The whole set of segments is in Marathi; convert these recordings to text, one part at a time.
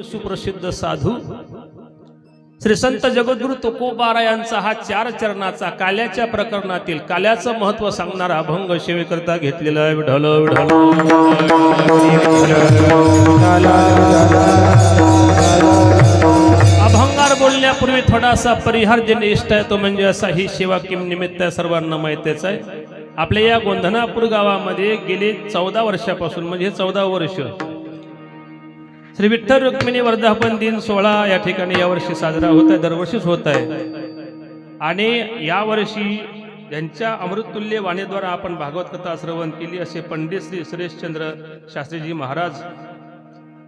सुप्रसिद्ध साधू श्री संत जगद्गुरु तुकोबारा यांचा हा 4 चरणाचा काल्याच्या प्रकरणातील काल्याचं महत्व सांगणारा अभंग सेवेकरता घेतलेला आहे. विठ्ठल विठ्ठल. अभंगार बोलण्यापूर्वी थोडासा परिहार निष्ठ आहे, तो म्हणजे असा, ही सेवा किम निमित्त आहे सर्वांना माहितीच आहे. आपल्या या गोंधनापूर गावामध्ये गेली 14 वर्षापासून म्हणजे 14 वर्ष श्री विठ्ठल रुक्मिणी वर्धापन दिन 16 या ठिकाणी यावर्षी साजरा होत आहे, दरवर्षीच होत आहे. आणि यावर्षी यांच्या अमृततुल्य वाणीद्वारा आपण भागवत कथा श्रवण केली असे पंडित श्री सुरेशचंद्र शास्त्रीजी महाराज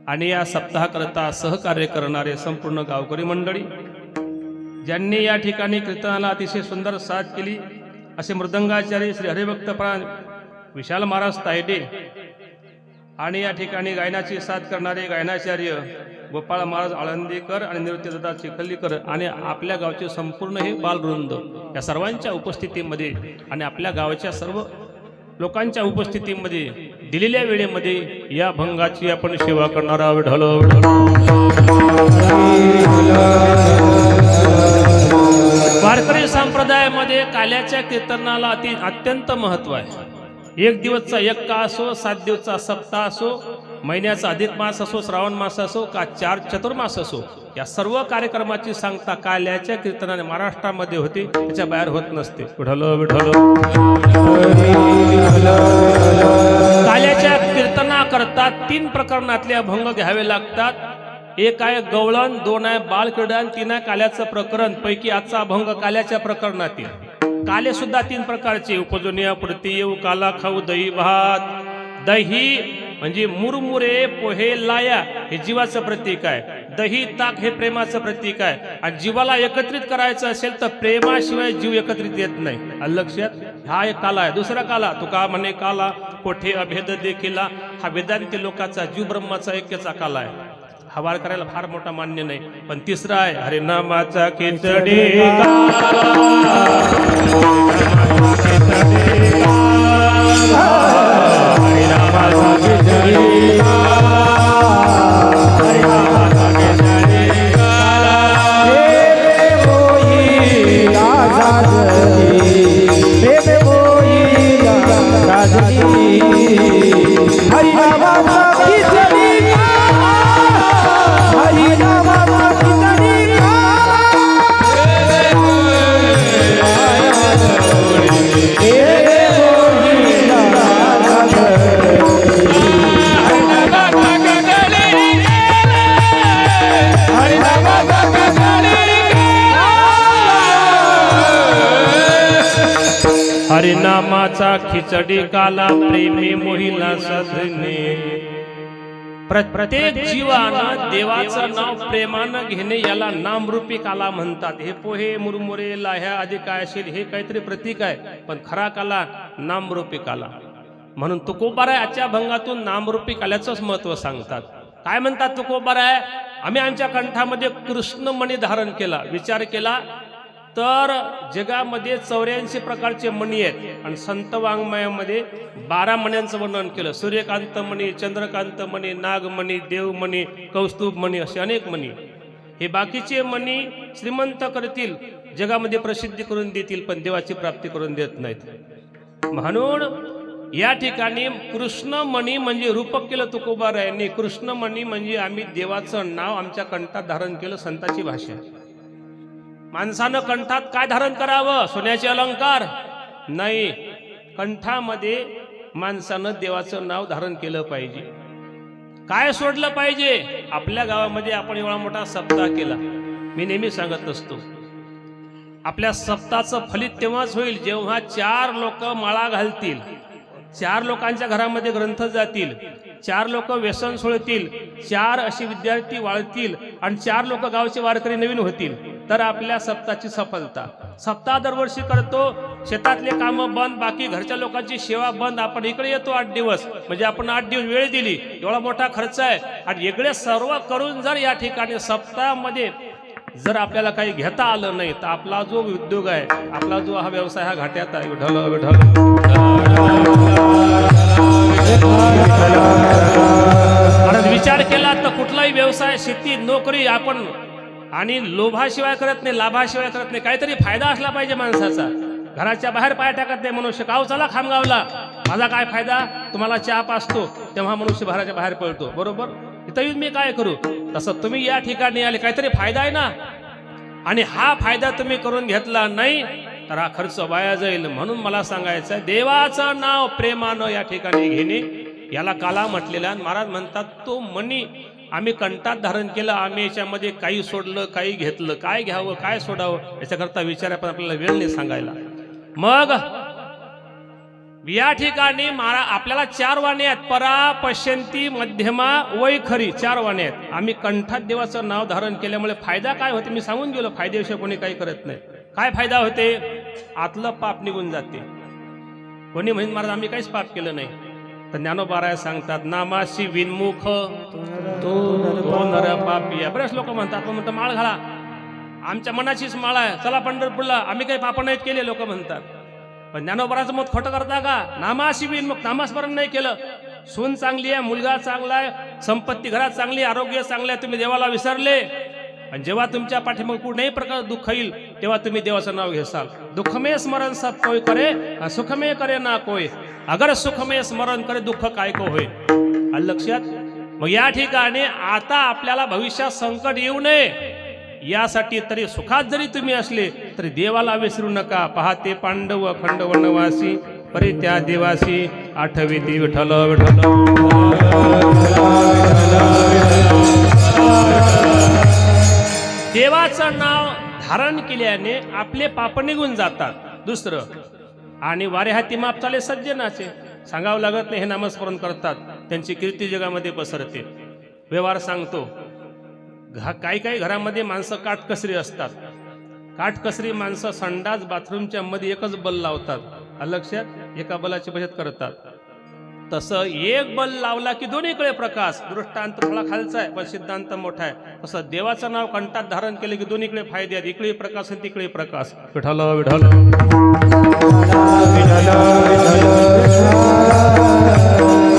आणि या सप्ताहाकरता सहकार्य करणारे संपूर्ण गावकरी मंडळी ज्यांनी या ठिकाणी कीर्तनाला अतिशय सुंदर साथ केली असे मृदंगाचार्य श्री हरिभक्तप्राण विशाल महाराज तायडे आणि या ठिकाणी गायनाची साथ करणारे गायनाचार्य गोपाळ महाराज आळंदीकर आणि निवृत्तीदादा चिखलीकर आणि आपल्या गावचे संपूर्ण हे बालवृंद या सर्वांच्या उपस्थितीमध्ये आणि आपल्या गावाच्या सर्व लोकांच्या उपस्थितीमध्ये दिलेल्या वेळेमध्ये या भंगाची आपण सेवा करणार आहोत. वारकरी संप्रदायामध्ये काल्याच्या कीर्तनाला अत्यंत महत्व आहे. 1 दिवसचा 1 का असो, 7 दिवसचा सप्ताह असो, महिन्याचा अधिक मास असो, श्रावण मास असो का 4 चतुर्मास असो, या सर्व कार्यक्रमाची सांगता काल्याच्या कीर्तनाने महाराष्ट्रामध्ये होते, त्याच्या बाहेर होत नसते. विठ्ठल विठ्ठल. काल्याच्या कीर्तनाकरता 3 प्रकरणातले अभंग घ्यावे लागतात. 1 आहे गवळण, 2 आहे बालक्रीडा आणि 3 आहे काल्याचं प्रकरण. पैकी आजचा अभंग काल्याच्या प्रकरणातील. काले सुद्धा 3 प्रकारचे, उपजनिया पुरती येऊ काला खाऊ दही भात. दही म्हणजे मुरमुरे पोहे लाया हे जीवाचं प्रतीक आहे. दही ताक हे प्रेमाचं प्रतीक आहे. आणि जीवाला एकत्रित करायचं असेल तर प्रेमाशिवाय जीव एकत्रित येत नाही. लक्षात. हा एक काला आहे. दुसरा काला तुका म्हणे काला कोठे अभेद देखिला, हा वेदांती लोकांचा जीव ब्रह्माचा ऐक्याचा काला आहे. हा वार करायला फार मोठा मान्य नाही. पण तिसरा आहे हरिनामाचा खिचडी हरिनामाचा खिचडी काला प्रेमी मोहिला सजने. प्रत्येक जीवानं देवाचं नाव प्रेमानं घेणे याला नामरूपी काला म्हणतात. हे पोहे मुरमुरे लाह्या आधी काय असेल हे काहीतरी प्रतीक आहे, पण खरा काला नामरूपी काला. म्हणून तुकोबाराय आजच्या भंगातून नामरूपी काल्याचंच महत्व सांगतात. काय म्हणतात तुकोबाराय? आम्ही आमच्या कंठामध्ये कृष्णमणी धारण केला. विचार केला तर जगामध्ये 84 प्रकारचे मणी आहेत आणि संत वाङ्मयामध्ये 12 मण्यांचं वर्णन केलं. सूर्यकांत मणी, चंद्रकांत मणी, नागमणी, देवमणी, कौस्तुभ मणी असे अनेक मणी. हे बाकीचे मणी श्रीमंत करतील, जगामध्ये प्रसिद्धी करून देतील, पण देवाची प्राप्ती करून देत नाहीत. म्हणून या ठिकाणी कृष्णमणी म्हणजे रूपक केलं तुकोबारायांनी. कृष्णमणी म्हणजे आम्ही देवाचं नाव आमच्या कंठात धारण केलं. संताची भाषा. माणसानं कंठात काय धारण करावं? सोन्याचे अलंकार नाही. कंठामध्ये माणसानं देवाचं नाव धारण केलं पाहिजे. काय सोडलं पाहिजे? आपल्या गावामध्ये आपण एवढा मोठा सप्ताह केला. मी नेहमी सांगत असतो, आपल्या सप्ताहाचं फलित तेव्हाच होईल जेव्हा 4 लोक माळा घालतील, 4 लोकांच्या घरामध्ये ग्रंथ जातील, 4 लोक व्यसन सोडतील, 4 अशी विद्यार्थी वाळतील आणि 4 लोक गावचे वारकरी नवीन होतील, तर आपल्या सप्ताहाची सफलता. सप्ताह दरवर्षी करतो, शेतातले कामं बंद, बाकी घरच्या लोकांची सेवा बंद, आपण इकडे येतो 8 दिवस. म्हणजे आपण 8 दिवस वेळ दिली, एवढा मोठा खर्च आहे. आणि वेगळे सर्व करून जर या ठिकाणी सप्ताहामध्ये जर आपल्याला काही घेता आलं नाही तर आपला जो उद्योग आहे, आपला जो हा व्यवसाय हा घाट्यात आहे. विठ्ठल विठ्ठल. विचार केला तर कुठलाही व्यवसाय, शेती, नोकरी आपण आणि लोभाशिवाय करत नाही, लाभाशिवाय करत नाही. काहीतरी फायदा असला पाहिजे माणसाचा. घराच्या बाहेर पाय टाकत नाही मनुष्य. काव चला खामगावला, माझा काय फायदा? तुम्हाला चहा पाचतो तेव्हा मनुष्य घराच्या बाहेर पळतो. बरोबर? इथं येऊन मी काय करू? तसं तुम्ही या ठिकाणी आले, काहीतरी फायदा आहे ना. आणि हा फायदा तुम्ही करून घेतला नाही तर हा खर्च वाया जाईल. म्हणून मला सांगायचं आहे, देवाचं नाव प्रेमानं या ठिकाणी घेणे याला काला म्हटलेला. महाराज म्हणतात तो मणी आम्ही कंठात धारण केलं, आम्ही याच्यामध्ये काही सोडलं, काही घेतलं, काय घ्यावं काय सोडावं याच्याकरता विचार पण आपल्याला वेळ नाही सांगायला. मग या ठिकाणी आपल्याला 4 वाणी आहेत, परा, पश्यंती, मध्यमा, वैखरी 4 वाणी आहेत. आम्ही कंठात देवाचं नाव धारण केल्यामुळे फायदा काय होते मी सांगून गेलो. फायद्याविषयी कोणी काही करत नाही. काय फायदा होते? आतलं पाप निघून जाते. कोणी म्हणून महाराज आम्ही काहीच पाप केलं नाही. तर ज्ञानोबा सांगतात, नामाशी विनमुख तो नर पापी. बरेच लोक म्हणतात, आपण म्हणतो माळ घाला, आमच्या मनाचीच माळ आहे, चला पंढरपूरला, आम्ही काही पाप नाहीत केले लोक म्हणतात. पण ज्ञानोबाचं मत खोटं करता का? नामाशी विनमुख, नामस्मरण नाही केलं. सून चांगली आहे, मुलगा चांगला आहे, संपत्ती घरात चांगली, आरोग्य चांगले आहे, तुम्ही देवाला विसरले. आणि जेव्हा तुमच्या पाठीमागे कुठल्याही प्रकार दुःख येईल तेव्हा तुम्ही देवाचं नाव घेसाल. दुःख में स्मरण सब कोई करे, सुख में करे ना कोई. अगर सुख में स्मरण करे दुःख काय को होय. आलं लक्षात? मग या ठिकाणी आता आपल्याला भविष्यात संकट येऊ नये यासाठी तरी सुखात जरी तुम्ही असले तरी देवाला विसरू नका. पहाते पांडव अखंड वनवासी, परी त्या देवासी आठवीती विठ्ठल विठ्ठल. देवाचं नाव धारण केल्याने आपले पाप निघून जातात. दुसरं, आणि वारे हाती माप चाले सज्जनाचे. सांगावं लागत नाही, हे नामस्मरण करतात त्यांची कीर्ती जगामध्ये पसरते. व्यवहार सांगतो, काही घरामध्ये माणसं काटकसरी असतात. काटकसरी माणसं संडास बाथरूमच्या मध्ये एकच बल लावतात. लक्षात? एका बलाची बचत करतात. तसं एक बल लावला की दोन्हीकडे प्रकाश. दृष्टांत थोडा खालचा आहे पण सिद्धांत मोठा आहे. तसं देवाचं नाव कंठात धारण केले की दोन्हीकडे फायदे आहेत. इकडे प्रकाश आणि तिकडे प्रकाश. विठ्ठल विठ्ठल.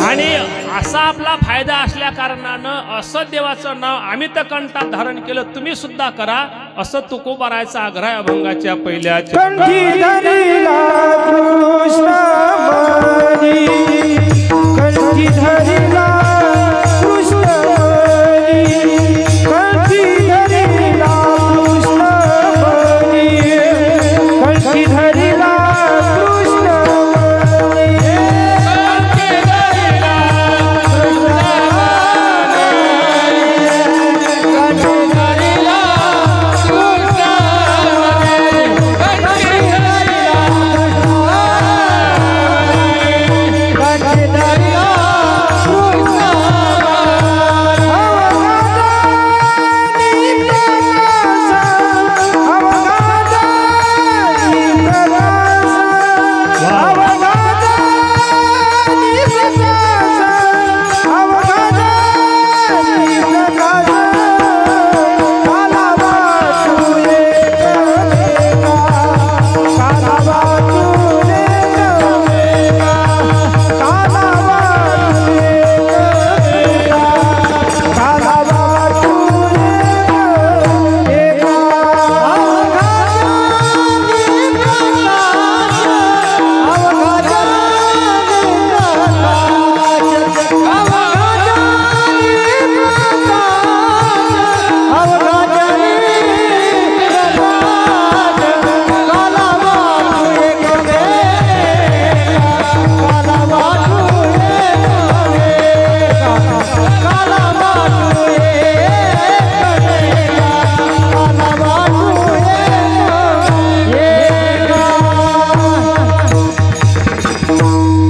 आणि असा आपला फायदा असल्या कारणानं असं देवाचं नाव आम्ही तर कंठात धारण केलं, तुम्ही सुद्धा करा असं तुकोबारायचा आग्रह आहे अभंगाच्या पहिल्या.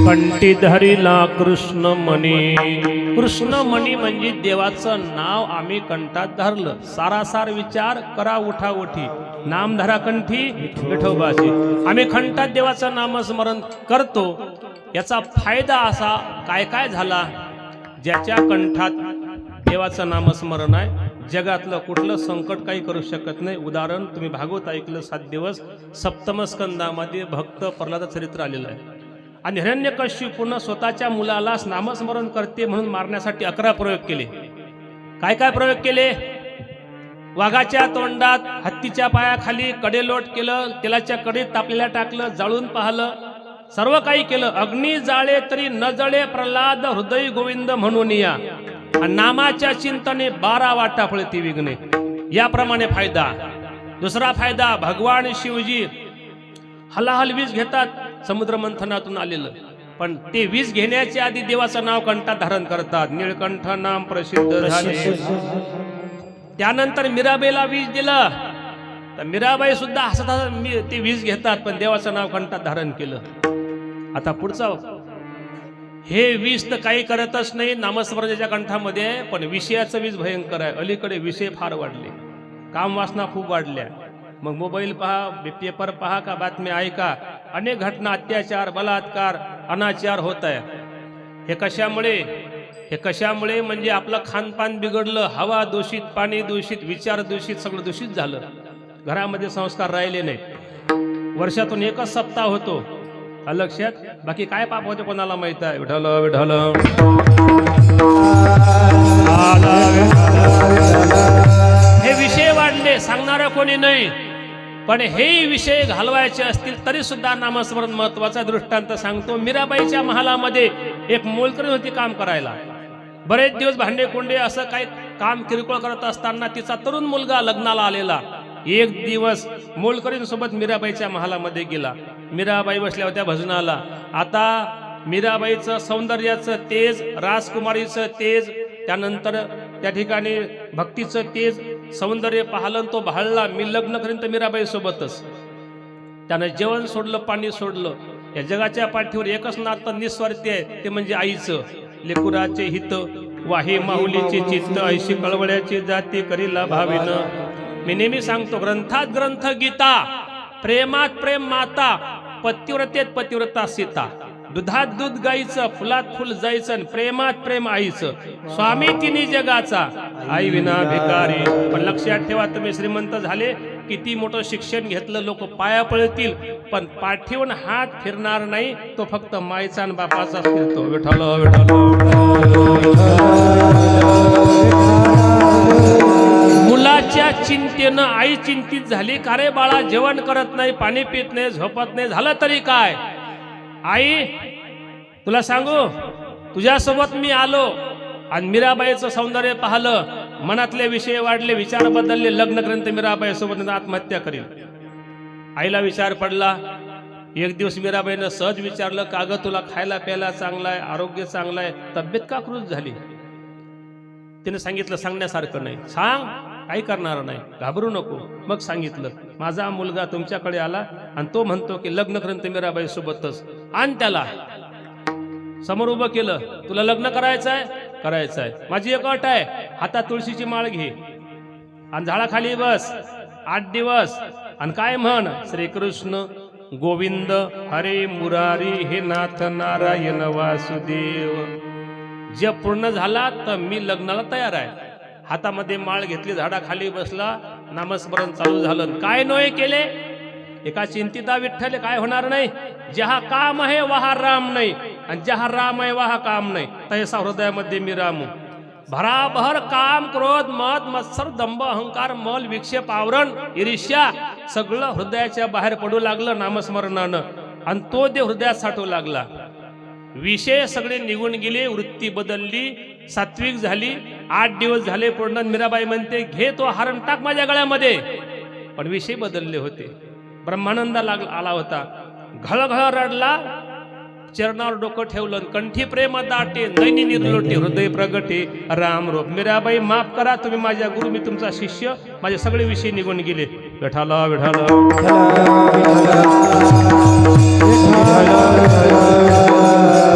कंठी धरिला कृष्ण मणी. कृष्ण मणी म्हणजे देवाचं नाव आम्ही कंठात धरलं. सारासार विचार करा उठा उठी, नाम धरा कंठी विठोबाची. आम्ही कंठात देवाचं नामस्मरण करतो. याचा फायदा असा काय काय झाला, ज्याच्या कंठात देवाचं नामस्मरण आहे जगातलं कुठलं संकट काही करू शकत नाही. उदाहरण तुम्ही भागवत ऐकलं 7 दिवस, सप्तम स्कंदामध्ये भक्त प्रल्हाद चरित्र आलेलं आहे. आणि हिरण्यकश्यपूनं स्वतःच्या मुलाला नामस्मरण करते म्हणून मारण्यासाठी 11 प्रयोग केले. काय काय प्रयोग केले? वाघाच्या तोंडात, हत्तीच्या पायाखाली कडेलोट केलं, तेलाच्या कडीत तापलेल्या टाकलं, जाळून पाहलं, सर्व काही केलं. अग्नी जाळे तरी न जळे प्रल्हाद हृदय गोविंद म्हणून या. नामाच्या चिंतने 12 वाटा फळती विघ्ने. याप्रमाणे फायदा. दुसरा फायदा, भगवान शिवजी हलाहल विष घेतात समुद्र मंथनातून आलेलं, पण ते विष घेण्याच्या आधी देवाचं नाव कंठात धारण करतात. निळकंठ नाम प्रसिद्ध झाले. त्यानंतर मीराबाईला विष दिलं तर मीराबाई सुद्धा हसत हसत ते विष घेतात, पण देवाचं नाव कंठात धारण केलं. आता पुढचा, हे विष तर काही करतच नाही नामस्मरणाच्या कंठामध्ये, पण विषयाचं विष भयंकर आहे. अलीकडे विषय फार वाढले, काम वासना खूप वाढल्या. मग मोबाईल पहा, पेपर पहा का बातम्या ऐका, अनेक घटना, अत्याचार, बलात्कार, अनाचार होत आहे. हे कशामुळे? हे कशामुळे म्हणजे आपलं खानपान बिघडलं, हवा दूषित, पाणी दूषित, विचार दूषित, सगळं दूषित झालं. घरामध्ये संस्कार राहिले नाही. वर्षातून एकच सप्ताह होतो, लक्षात. बाकी काय पाप होते कोणाला माहित आहे? विठ्ठल विठ्ठल. हे विषय वाढले, सांगणारा कोणी नाही. पण हे विषय घालवायचे असतील तरी सुद्धा नामस्मरण महत्वाचा दृष्टांत सांगतो. मीराबाईच्या महालामध्ये एक मोलकरी होती काम करायला. बरेच दिवस भांडे कुंडे असं काही काम किरकोळ करत असताना तिचा तरुण मुलगा लग्नाला आलेला. एक दिवस मोलकरींसोबत मीराबाईच्या महालामध्ये गेला. मीराबाई बसल्या होत्या भजनाला. आता मीराबाईचं सौंदर्याचं तेज, राजकुमारीचं तेज, त्यानंतर त्या ठिकाणी भक्तीचं तेज, सौंदर्य पाहलं तो भाळला. मी लग्न करीन तर मीराबाई सोबतच. त्यानं जेवण सोडलं, पाणी सोडलं. या जगाच्या पाठीवर एकच नातं निस्वार्थी आहे, ते म्हणजे आईचं. लेकुराचे हित वाहे माहुलीचे चित्त, ऐशी कळवळ्याची जाती करीला भावीनं. मी नेहमी सांगतो, ग्रंथात ग्रंथ गीता, प्रेमात प्रेम माता, पतिव्रतेत पतिव्रता सीता. दुधात दूध गाईचं, फुलात फुल जायचं, प्रेमात प्रेम आईचं. स्वामी तिन्ही जगाचा, आई विना भिकारी. पण लक्षात ठेवा, तुम्ही श्रीमंत झाले, किती मोठं शिक्षण घेतलं, लोक पाया पळतील, पण पाठीवून हात फिरणार नाही. तो फक्त मायचा आणि बापाचा फिरतो. विठ्ठल विठ्ठल. मुलाच्या चिंतेनं आई चिंतित झाली. का रे बाळा, जेवण करत नाही, पाणी पित नाही, झोपत नाही, झालं तरी काय? आई, तुला सांगू, तुझ्यासोबत मी आलो आणि मीराबाईचं सौंदर्य पाहलं, मनातले विषय वाढले, विचार बदलले, लग्न ग्रंथ मीराबाई सोबत आत्महत्या करील. आईला विचार पडला. एक दिवस मीराबाईनं सहज विचारलं, का ग, तुला खायला प्यायला चांगलं आहे, आरोग्य चांगलं आहे, तब्येत का क्रूज झाली? तिने सांगितलं, सांगण्यासारखं नाही, सांग, काही करणार नाही, घाबरू नको. मग सांगितलं, माझा मुलगा तुमच्याकडे आला आणि तो म्हणतो की लग्न ग्रंथ मीराबाई सोबतच. आणि त्याला समोर उभं केलं, तुला लग्न करायचं आहे? करायचं आहे. माझी एक अट आहे, हातात तुळशीची माळ घे आणि झाडाखाली बस 8 दिवस आणि काय म्हण, श्रीकृष्ण गोविंद हरे मुरारी हे नाथ नारायण वासुदेव. जे पूर्ण झाला तर मी लग्नाला तयार आहे. हातामध्ये माळ घेतली, झाडाखाली बसला, नामस्मरण चालू झालं. काय नोय केले? एका चिंतिता विठ्ठल, काय होणार नाही? जहा काम आहे वहा राम नाही, आणि जहा राम आहे वहा काम नाही, तैसा हृदयामध्ये मी रामू. भराभर काम, क्रोध, मद, मत्सर, दंभ, अहंकार, मल, विक्षेप, आवरण, ईर्ष्या सगळं हृदयाच्या बाहेर पडू लागलं नामस्मरणानं, आणि तो देव हृदयात साठवू लागला. विषय सगळे निघून गेले, वृत्ती बदलली, सात्विक झाली. 8 दिवस झाले पूर्ण. मीराबाई म्हणते, घे तो हारण टाक माझ्या गळ्यामध्ये. पण विषय बदलले होते. ब्रह्मानंद आला होता, घळघळ रडला, चरणावर डोकं ठेवलं, कंठी प्रेम दाटे, नैनी निर्लोटे, हृदय प्रगटे, राम रूप. मीराबाई, माफ करा, तुम्ही माझ्या गुरु, मी तुमचा शिष्य, माझे सगळे विषय निघून गेले. विठ्ठला विठ्ठला.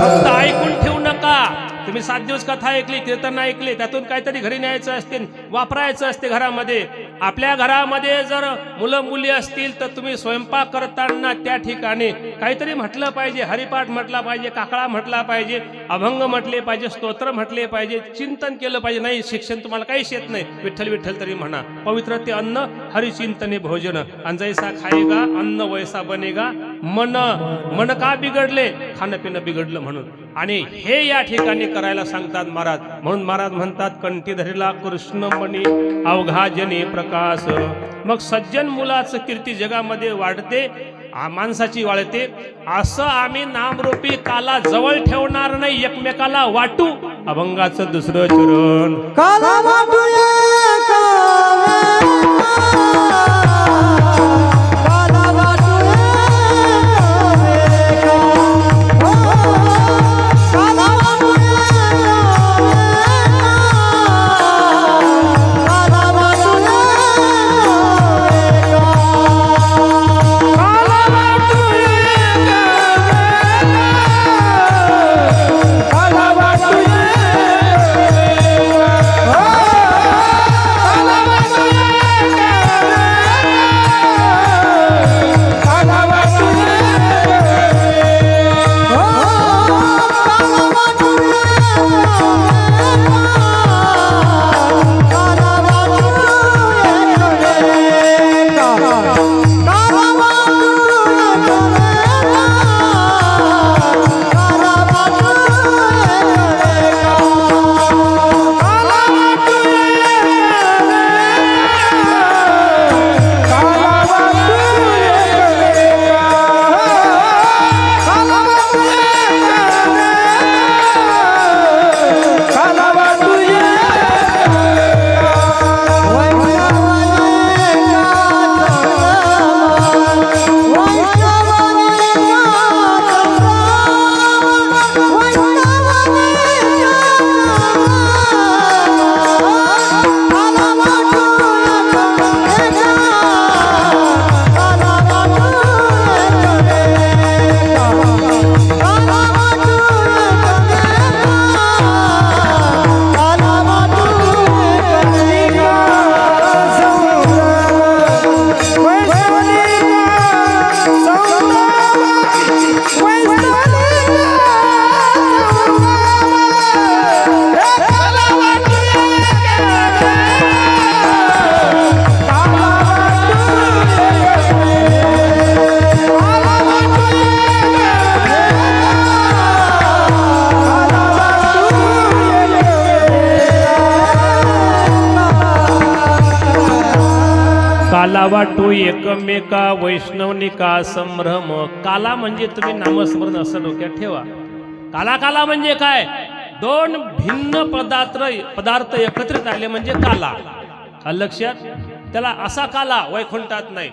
फक्त ऐकून ठेवू नका. तुम्ही 7 दिवस कथा ऐकली, कीर्तन ऐकले, त्यातून काहीतरी घरी न्यायचं असते, वापरायचं असते घरामध्ये. आपल्या घरामध्ये जर मुलं मुली असतील तर तुम्ही स्वयंपाक करताना त्या ठिकाणी काहीतरी म्हटलं पाहिजे, हरिपाठ म्हटला पाहिजे, काकळा म्हटला पाहिजे, अभंग म्हटले पाहिजे, स्तोत्र म्हटले पाहिजे, चिंतन केलं पाहिजे. नाही शिक्षण तुम्हाला काहीच येत नाही, विठ्ठल विठ्ठल तरी म्हणा. पवित्र ते अन्न हरिचिंतने भोजन, आणि जैसा खाएगा अन्न वैसा बनेगा मन. मन का बिघडले? खाणं पिणं बिघडलं म्हणून. आणि हे या ठिकाणी करायला सांगतात महाराज. म्हणून महाराज म्हणतात कंठी धरला कृष्णमणी अवघा जनी प्रकाश. मग सज्जन मुलाचं कीर्ती जगामध्ये वाढते, माणसाची वाढते. असं आम्ही नामरूपी काला जवळ ठेवणार नाही, एकमेकाला वाटू. अभंगाचं दुसरं चरण काला वाटू काला वाटू एकमेका वैष्णवनिका संभ्रम. काला म्हणजे तुम्ही नामस्मरण असं डोक्यात ठेवा. काला काला म्हणजे काय? दोन भिन्न पदार्थ एकत्रित आले म्हणजे काला. लक्षात. त्याला असा काला वैकुंठात नाही.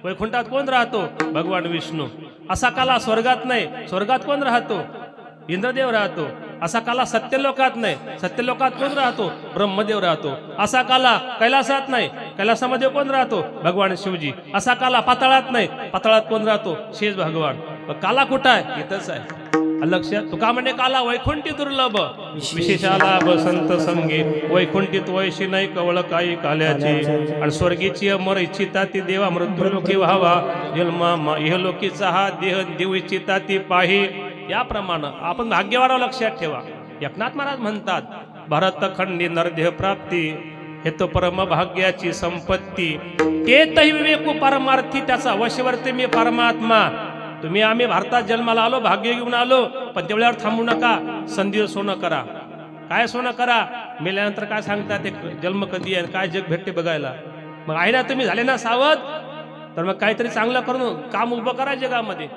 वैकुंठात कोण राहतो? भगवान विष्णू. असा काला स्वर्गात नाही. स्वर्गात कोण राहतो? इंद्रदेव राहतो. असा काला सत्यलोकात नाही. सत्यलोकात कोण राहतो? ब्रह्मदेव राहतो. असा काला कैलासात नाही. कैलासामध्ये कोण राहतो? भगवान शिवजी. असा काला पाताळात नाही. पाताळात कोण राहतो? शेष भगवान. काला कुठं आहे? इथंच आहे. लक्षात. तुका म्हणे काला वैकुंठी दुर्लभ विशेषाला बसंत संगे. वैकुंठीत वैशी नाही कवळ काही काल्याची. आणि स्वर्गीची अमर इच्छिता ती देवा मृत्यूलोकी व्हावा. जन्मा इहलोकीचा हा देह देव इच्छिता ती पाही. याप्रमाणे आपण भाग्यवाराव लक्षात ठेवा. एकनाथ महाराज म्हणतात भरतखंडी नरदेह प्राप्ती हे तो परम भाग्याची संपत्ती. तेतही विवेकू परमार्थी त्याचा वशवर्ती मी परमात्मा. तुम्ही आम्ही भारतात जन्माला आलो, भाग्य घेऊन आलो, पण तेवढ्यावर थांबू नका. संधी सोनं करा. काय सोनं करा? मेल्यानंतर काय सांगतात ते जन्म कधी आहे, काय जग भेटते बघायला. मग आहे ना तुम्ही झाले ना सावध, तर मग काहीतरी चांगलं करून काम उभं करा जगामध्ये.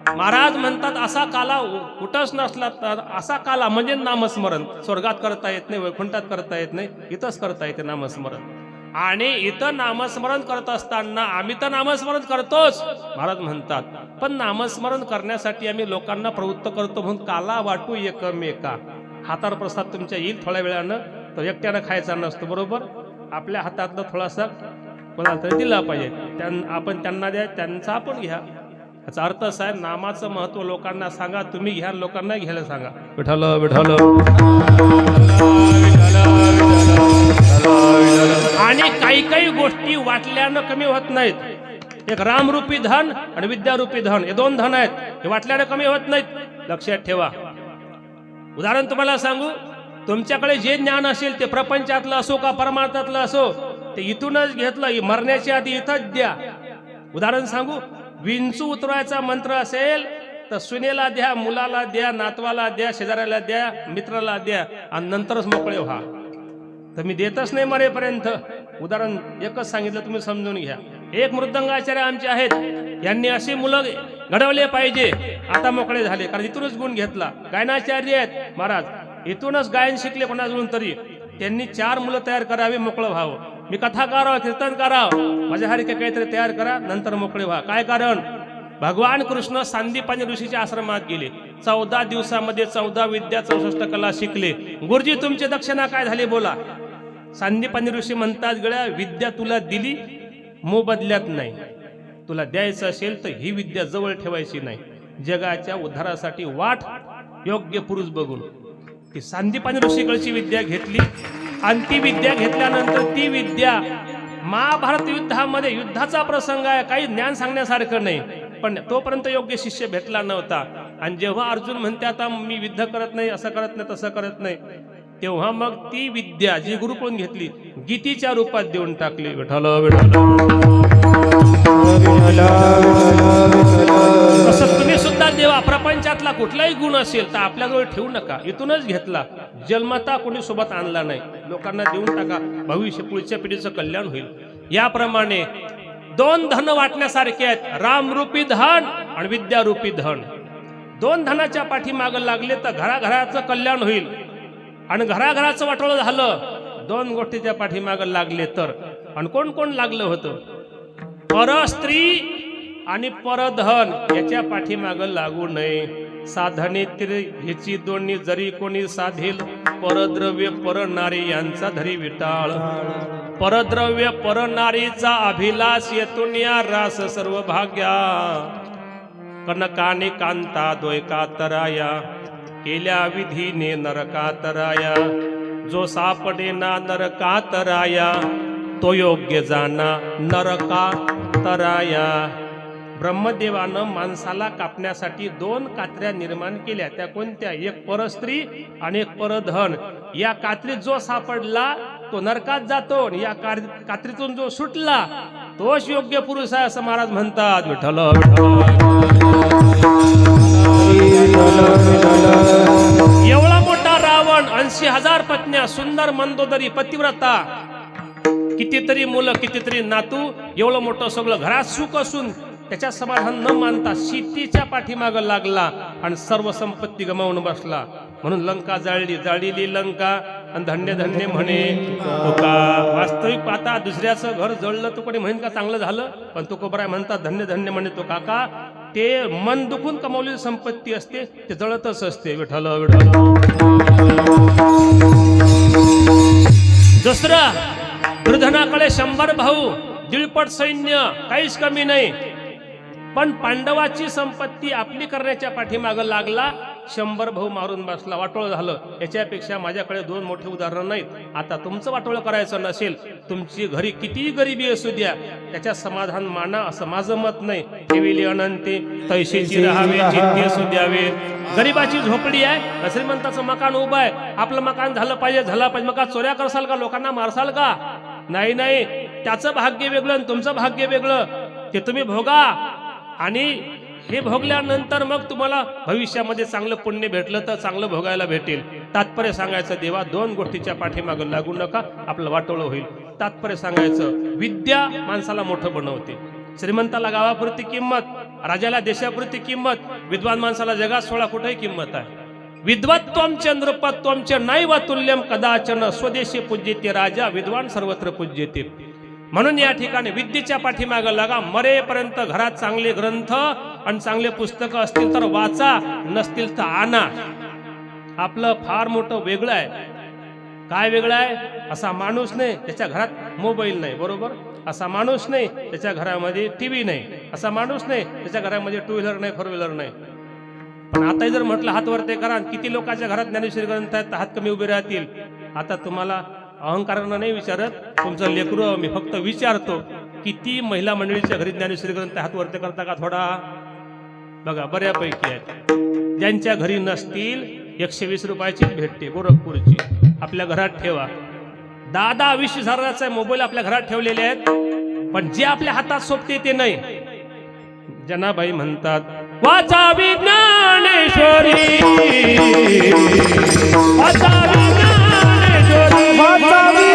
महाराज म्हणतात असा काला कुठंच नसला तर असा काला म्हणजे नामस्मरण. स्वर्गात करता येत नाही, वैकुंठात करता येत नाही, इथंच करता येते नामस्मरण. आणि इथं नामस्मरण करत असताना आम्ही तर नामस्मरण करतोच महाराज म्हणतात, पण नामस्मरण करण्यासाठी आम्ही लोकांना प्रवृत्त करतो म्हणून काला वाटू एकमेका. हातावर प्रसाद तुमच्या येईल थोड्या वेळानं, तर एकट्यानं खायचा नसतो बरोबर. आपल्या हातातलं थोडासा कोणाला तरी दिला पाहिजे. आपण त्यांना द्या, त्यांचा आपण घ्या. याचा अर्थ असा आहे नामाचं महत्व लोकांना सांगा, तुम्ही घ्या, लोकांना घ्यायला सांगा. विठ्ठल विठ्ठल. आणि काही काही गोष्टी वाटल्यानं कमी होत नाहीत. एक रामरूपी धन आणि विद्यारूपी धन, हे दोन धन आहेत, हे वाटल्यानं कमी होत नाहीत, लक्षात ठेवा. उदाहरण तुम्हाला सांगू, तुमच्याकडे जे ज्ञान असेल ते प्रपंचातलं असो का परमार्थातलं असो, ते इथूनच घेतलं, मरण्याच्या आधी इथंच द्या. उदाहरण सांगू, विंचू उतरवायचा मंत्र असेल तर सुनेला द्या, मुलाला द्या, नातवाला द्या, शेजाऱ्याला द्या, मित्राला द्या आणि नंतरच मोकळे व्हा. तर मी देतच नाही मरेपर्यंत. उदाहरण एकच सांगितलं, तुम्ही समजून घ्या. एक मृदंगाचार्य आमचे आहेत, यांनी अशी मुलं घडवले पाहिजे, आता मोकळे झाले, कारण इथूनच गुण घेतला. गायनाचार्य आहेत महाराज, इथूनच गायन शिकले कोणाजून तरी, त्यांनी 4 मुलं तयार करावे, मोकळं व्हावं. मी कथाकार आहो, कीर्तनकार आहो, माझ्यासारखे काहीतरी तयार करा, नंतर मोकळे व्हा. काय कारण? भगवान कृष्ण सांदीपानी ऋषीच्या आश्रमात गेले, 14 दिवसामध्ये 14 विद्या 64 कला शिकले. गुरुजी तुमची दक्षिणा काय झाली बोला? सांदीपानी ऋषी म्हणतात, गळ्या विद्या तुला दिली, मोबदल्यात नाही. तुला द्यायचं असेल तर ही विद्या जवळ ठेवायची नाही, जगाच्या उद्धारासाठी वाट योग्य पुरुष बघून. ती सांदीपानी ऋषीकडची विद्या घेतली आणि ती विद्या घेतल्यानंतर ती विद्या महाभारत युद्धामध्ये, युद्धाचा प्रसंग आहे, काही ज्ञान सांगण्यासारखं नाही, पण तोपर्यंत योग्य शिष्य भेटला नव्हता. आणि जेव्हा अर्जुन म्हणते आता मी युद्ध करत नाही, असं करत नाही, तसं करत नाही, तेव्हा मग ती विद्या जी गुरुकडून घेतली गीतीच्या रूपात देऊन टाकली. विठ्ठल तसं तुम्ही सुद्धा देवा प्रपंचातला कुठलाही गुण असेल तर आपल्याजवळ ठेवू नका, इथूनच घेतला, जन्मता कोणी सोबत आणला नाही, लोकांना देऊन टाका, भविष्य पुढच्या पिढीचं कल्याण होईल. याप्रमाणे 2 धन वाटण्यासारखे आहेत, रामरूपी धन आणि विद्यारूपी धन. 2 धनाच्या पाठीमागं लागले तर घराघराचं कल्याण होईल. आणि घराघराचं वाटोळं झालं 2 गोष्टीच्या पाठीमागं लागले तर. आणि कोण कोण लागलं होतं? परस्त्री आणि परधन याच्या पाठीमागं लागू नये. साधने ह्याची दोन्ही जरी कोणी साधेल, परद्रव्य परनारी यांचा धरी विटाळ. परद्रव्य परनारीचा अभिलाष येतून या रास सर्व भाग्या. कनकाने कांता द्वैका तराया, केल्या विधीने नरकात राया. जो सापडे ना नरकात राया, तो योग्य जाना नरकात राया. ब्रह्मदेवानं माणसाला कापण्यासाठी 2 कात्र्या निर्माण केल्या. त्या कोणत्या? एक परस्त्री आणि एक परधन. या कात्रीत जो सापडला तो नरकात जातो, आणि या कात्रीतून जो सुटला तोच योग्य पुरुष आहे असं महाराज म्हणतात. विठ्ठल एवढा मोठा रावण, 80,000 पत्न्या, सुंदर मंदोदरी पतिव्रता, कितीतरी मुलं, कितीतरी नातू, एवढं मोठं सगळं घरात सुख असून त्याच्या समाधान न मानता शेतीच्या पाठीमागं लागला आणि सर्व संपत्ती गमावून बसला. म्हणून लंका जाळली, जाळलेली लंका आणि धन्य धन्य म्हणे तुका. वास्तविक पाहता दुसऱ्याचं घर जळलं तर कोणी म्हणेन का चांगलं झालं, पण तुकोबराय म्हणतात धन्य धन्य म्हणे तो काका. ते मन दुखून कमावलेली संपत्ती असते, ते जळतच असते. विठ्ठल विठ्ठल. दुसरं, दुर्धनाकडे 100 भाऊ, 1.5 सैन्य, काहीच कमी नाही, पण पांडवाची संपत्ती आपली करण्याच्या पाठीमागं लागला, 100 भाऊ मारून बसला, वाटोळ झालं. याच्यापेक्षा माझ्याकडे 2 मोठे उदाहरण नाहीत. आता तुमचं वाटोळ करायचं नसेल, तुमची घरी कितीही गरिबी असू द्या, त्याच्या समाधान माना असं माझं मत नाही. ठेविली अनंते तैशीची राहावे, जिद्दी असू द्यावे. गरिबाची झोपडी आहे, श्रीमंताचं मकान उभं आहे, आपलं मकान झालं पाहिजे, झालं पाहिजे, मग चोऱ्या करसाल का, लोकांना मारसाल का? नाही नाही, त्याचं भाग्य वेगळं आणि तुमचं भाग्य वेगळं, ते तुम्ही भोगा. आणि हे भोगल्यानंतर मग तुम्हाला भविष्यामध्ये चांगलं पुण्य भेटलं तर चांगलं भोगायला भेटेल. तात्पर्य सांगायचं, देवा 2 गोष्टीच्या पाठीमागं लागू नका, आपलं वाटोळं होईल. तात्पर्य सांगायचं, विद्या माणसाला मोठं बनवते. श्रीमंताला गावापुरती किंमत, राजाला देशापुरती किंमत, विद्वान माणसाला जगात 16 कुठेही किंमत आहे. विद्वत्वम चंद्रपत्वम च नैव तुल्यम कदाचन, स्वदेशी पूज्यते राजा, विद्वान सर्वत्र पूज्यते. म्हणून या ठिकाणी विद्येच्या पाठीमागं लागा. मरेपर्यंत घरात चांगले ग्रंथ आणि चांगले पुस्तकं असतील तर वाचा, नसतील तर आणा. आपलं फार मोठं वेगळं आहे. काय वेगळं आहे? असा माणूस नाही त्याच्या घरात मोबाईल नाही, बरोबर? असा माणूस नाही त्याच्या घरामध्ये टीव्ही नाही, असा माणूस नाही त्याच्या घरामध्ये 2 व्हीलर नाही, 4 व्हीलर नाही. पण आता जर म्हटलं हात वरते करा, किती लोकांच्या घरात ज्ञानेश्वरी ग्रंथ आहेत, हात कमी उभे राहतील. आता तुम्हाला अहंकारानं नाही विचारत, तुमचं लेकरू मी फक्त विचारतो किती महिला मंडळीच्या घरी ज्ञानेश्वरी ग्रंथ हात वरती करता का थोडा? बघा बऱ्यापैकी आहेत. ज्यांच्या घरी नसतील 120 रुपयाची भेटते गोरखपूरची, आपल्या घरात ठेवा. 10-20 हजाराचा मोबाईल आपल्या घरात ठेवलेले आहेत, पण जे आपल्या हातात सोपते ते नाही. जनाबाई म्हणतात वाचावी ज्ञानेश्वरी, वाचावी ज्ञानेश्वरी, वाचावी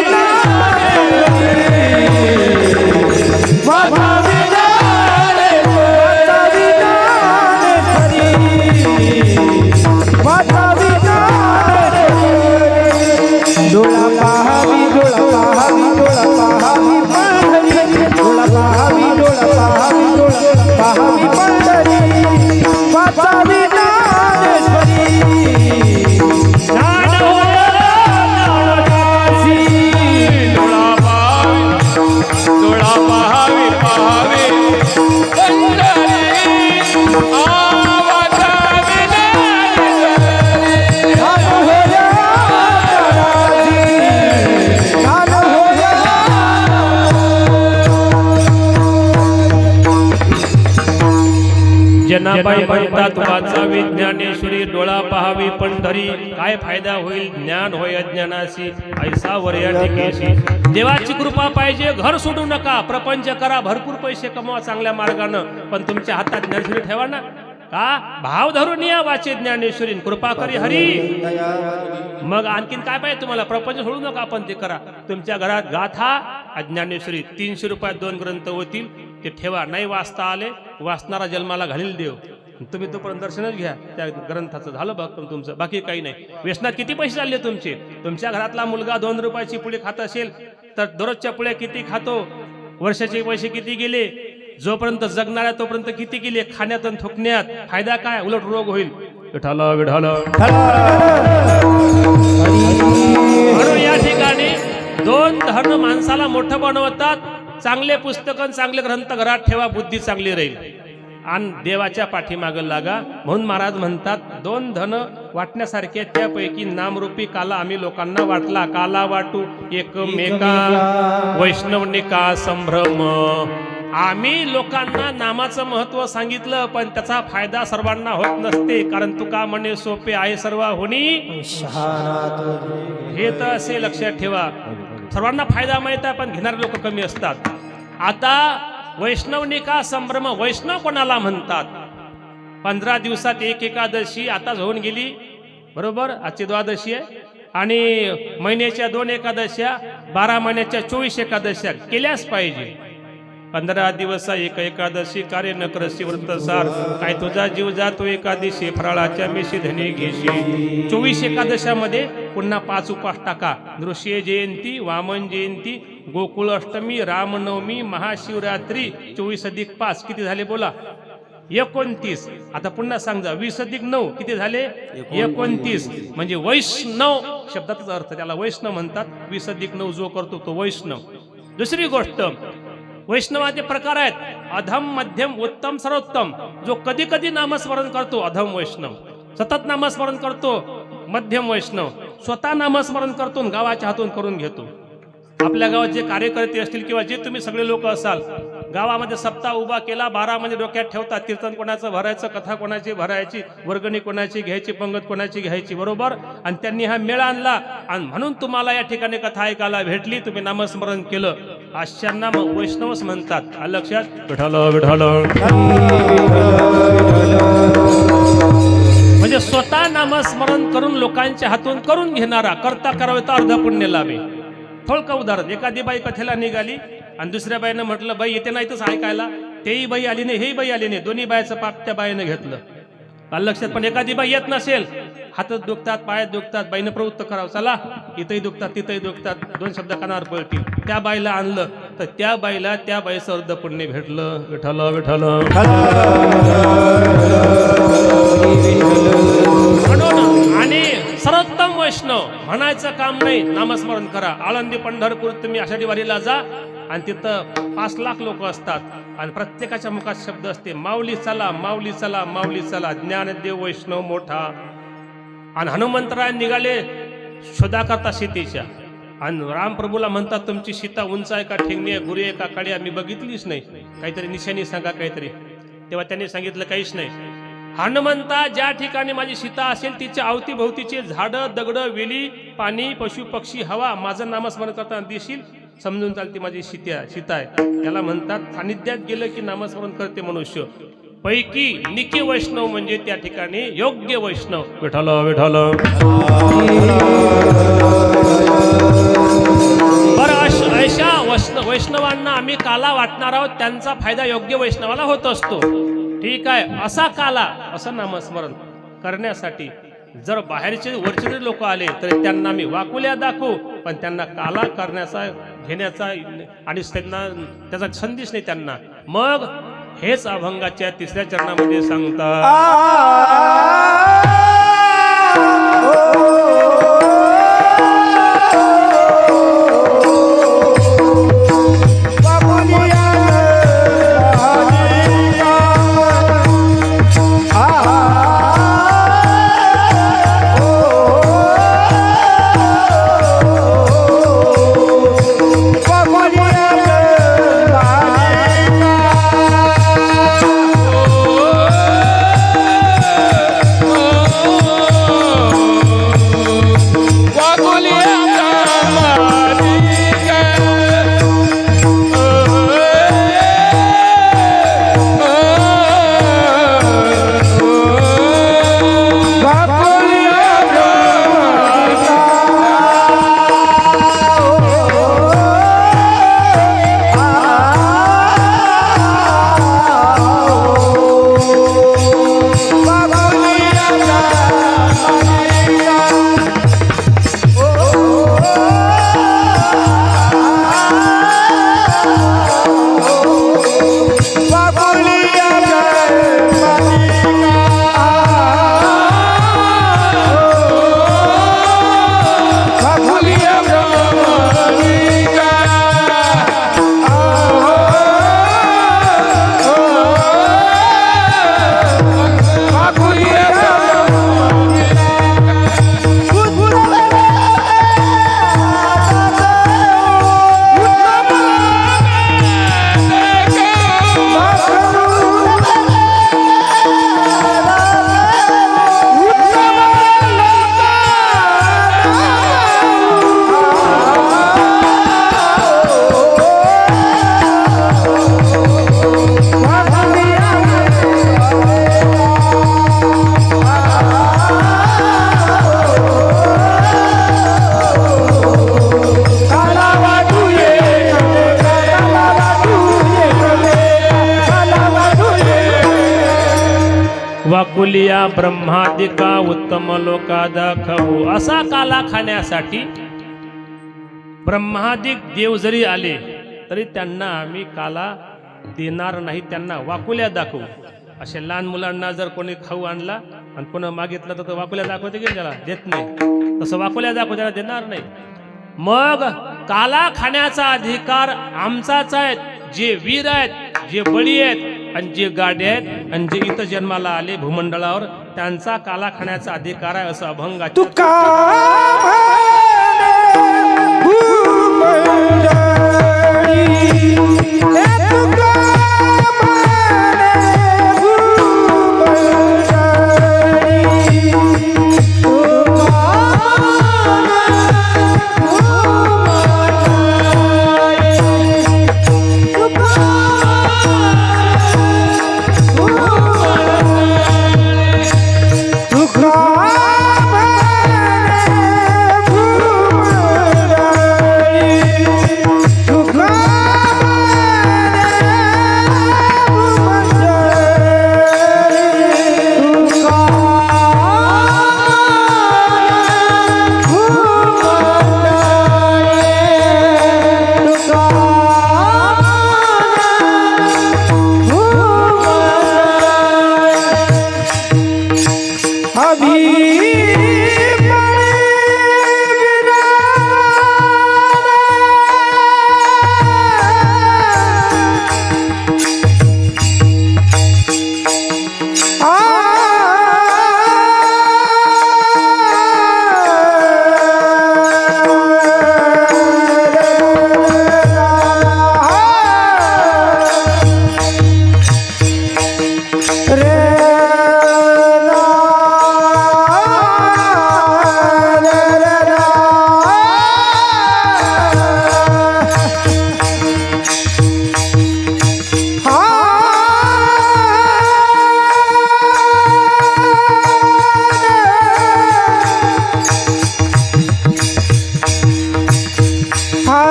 जनाबाई म्हणतात वाचावी ज्ञानेश्वरी, डोळा पहावी पंढरी. काय फायदा होईल? ज्ञान होय अज्ञानाशी, ऐसा वर या टिकेशी. देवाची कृपा पाहिजे, घर सोडू नका, प्रपंच करा, भरपूर पैसे कमवा चांगल्या मार्गानं, पण तुमच्या हातात ज्ञानेश्वरी ठेवा ना. का भाव धरून या वाचे ज्ञानेश्वरी, कृपा करी हरी. मग आणखीन काय पाहिजे तुम्हाला? प्रपंच सोडू नका, पण ते करा. तुमच्या घरात गाथा ज्ञानेश्वरी 300 रुपयात 2 ग्रंथ होतील, ते ठेवा. नाही वाचता आले, वाचणारा जन्माला घालील देव. तुम्ही तोपर्यंत दर्शनच घ्या त्या ग्रंथाचं, झालं बघ तुमचं, बाकी काही नाही. व्यसनात किती पैसे चालले तुमचे? तुमच्या घरातला मुलगा 2 रुपयाची पुडी खात असेल तर दररोजच्या पुढे किती खातो? वर्षाचे पैसे किती गेले? जोपर्यंत जगणार आहे तोपर्यंत किती गेले? खाण्यात आणि थुकण्यात. फायदा काय? उलट रोग होईल. विठाला विठाला. म्हणून या ठिकाणी 2 धन माणसाला मोठं बनवतात. चांगले पुस्तकं, चांगले ग्रंथ घरात ठेवा, बुद्धी चांगली राहील आणि देवाच्या पाठीमागं लागा. म्हणून महाराज म्हणतात 2 धन वाटण्यासारखे, त्यापैकी नामरूपी काला आम्ही लोकांना वाटला. काला वाटू एकमेका, वैष्णवनिका संभ्रम. आम्ही लोकांना नामाचं महत्व सांगितलं, पण त्याचा फायदा सर्वांना होत नसते. कारण तुका म्हणे सोपे आहे सर्व होणी, हे तर असे लक्षात ठेवा. सर्वांना फायदा माहित आहे, पण घेणारे लोक कमी असतात. आता वैष्णवनिका संभ्रम, वैष्णव कोणाला म्हणतात? 15 दिवसात एक एकादशी आताच होऊन गेली, बरोबर. आजची द्वादशी आहे आणि महिन्याच्या 2 एकादश्या, 12 महिन्याच्या 24 एकादश्या केल्याच पाहिजे. 15 दिवस एक एकादशी, कार्य न करसी व्रतसार. काय तुझा जीव जातो एकादशी, फराळाच्या मेशी धनी घेशी. 24 एकादशामध्ये पुन्हा 5 उपास टाका. नृसिंह जयंती, वामन जयंती, गोकुळ अष्टमी, रामनवमी, महाशिवरात्री. 24 अधिक 5 किती झाले बोला? 29. आता पुन्हा सांगा 20 अधिक 9 किती झाले? 29. म्हणजे वैष्णव शब्दाचाच अर्थ, त्याला वैष्णव म्हणतात. 20 अधिक 9 जो करतो तो वैष्णव. दुसरी गोष्ट, वैष्णवाचे प्रकार आहेत अधम, मध्यम, उत्तम, सर्वोत्तम. जो कधी कधी नामस्मरण करतो अधम वैष्णव, सतत नामस्मरण करतो मध्यम वैष्णव, स्वतः नामस्मरण करतो गावाच्या हातून करून घेतो. आपल्या गावात जे कार्यकर्ते असतील किंवा जे तुम्ही सगळे लोक असाल, गावामध्ये सप्ताह उभा केला, 12 म्हणजे डोक्यात ठेवतात. कीर्तन कोणाचं भरायचं, कथा कोणाची भरायची, वर्गणी कोणाची घ्यायची, पंगत कोणाची घ्यायची, बरोबर. आणि त्यांनी हा मेळा आणला आणि म्हणून तुम्हाला या ठिकाणी कथा ऐकायला भेटली, तुम्ही नामस्मरण केलं. अशांना वैष्णवच म्हणतात. लक्षात. विठ्ठल विठ्ठल. म्हणजे स्वतः नामस्मरण करून लोकांच्या हातून करून घेणारा, करता करावे तर अर्ध पुण्य लाभे. थोडकं उदाहरण, एखादी बाई कथेला निघाली आणि दुसऱ्या बाईनं म्हटलं बाई येते नाही तसं ऐकायला, तेही बाई आली नाही, हेही बाई आली नाही, दोन्ही बाईचं पाप त्या बाईनं घेतलं. लक्षात. पण एखादी बाई येत नसेल, हातच दुखतात, पायात दुखतात, बाईनं प्रवृत्त करावं, चला इथंही दुखतात तिथंही दुखतात, 2 शब्द कानावर पळतील. त्या बाईला आणलं तर त्या बाईला त्या बाईचं अर्ध पुण्य भेटलं. विठ्ठल विठ्ठल. म्हणून आणि सर्वोत्तम वैष्णव म्हणायचं काम नाही, नामस्मरण करा. आळंदी पंढरपूर तुम्ही आषाढी वारीला जा आणि तिथं 5 लाख लोक असतात आणि प्रत्येकाच्या मुखात शब्द असते माऊली चला, माऊली चला, माऊली चला, ज्ञानदेव वैष्णव मोठा. आणि हनुमंतराय निघाले शोधा करता सीतेच्या. आणि रामप्रभूला म्हणतात तुमची सीता उंच आहे का, ठेंगणी आहे, गुरी आहे का, काळी आहे, मी बघितलीच नाही, काहीतरी निशाणी सांगा काहीतरी. तेव्हा त्यांनी सांगितलं काहीच नाही. हनुमंता ज्या ठिकाणी माझी सीता असेल तिच्या अवतीभोवतीचे झाडं दगड वेली पाणी पशु पक्षी हवा माझं नामस्मरण करताना दिसशील, समजून चालते माझी सीता आहे. त्याला म्हणतात सानिध्यात गेलं की नामस्मरण करते मनुष्य. पैकी निके वैष्णव म्हणजे त्या ठिकाणी योग्य वैष्णव. विठ्ठल विठ्ठल. बरं अशा वैष्णवांना आम्ही काला वाटणार आहोत, त्यांचा फायदा योग्य वैष्णवाला होत असतो. ठीक आहे, असा काला असं नामस्मरण करण्यासाठी जर बाहेरचे वरचे जरी लोक आले तर त्यांना मी वाकुल्या दाखवू, पण त्यांना काला करण्याचा घेण्याचा आणि त्यांना त्याचा संदेश नाही त्यांना. मग हेच अभंगाच्या तिसऱ्या चरणामध्ये सांगतात. वाकुलिया ब्रह्मादिका उत्तम लोका दाखवू. असा काला खाण्यासाठी ब्रह्मादिक देव जरी आले तरी त्यांना आम्ही काला देणार नाही, त्यांना वाकुल्या दाखवू. अशा लहान मुलांना जर कोणी खाऊ आणला आणि कोणी मागितलं तर वाकुल्या दाखवते की त्याला देत नाही, तसं वाकुल्या दाखवू त्याला देणार नाही. मग काला खाण्याचा अधिकार आमचाच आहे. जे वीर आहेत, जे बळी आहेत आणि जे गाडे आहेत आणि जे इथं जन्माला आले भूमंडळावर त्यांचा काला खाण्याचा अधिकार आहे असं अभंगा.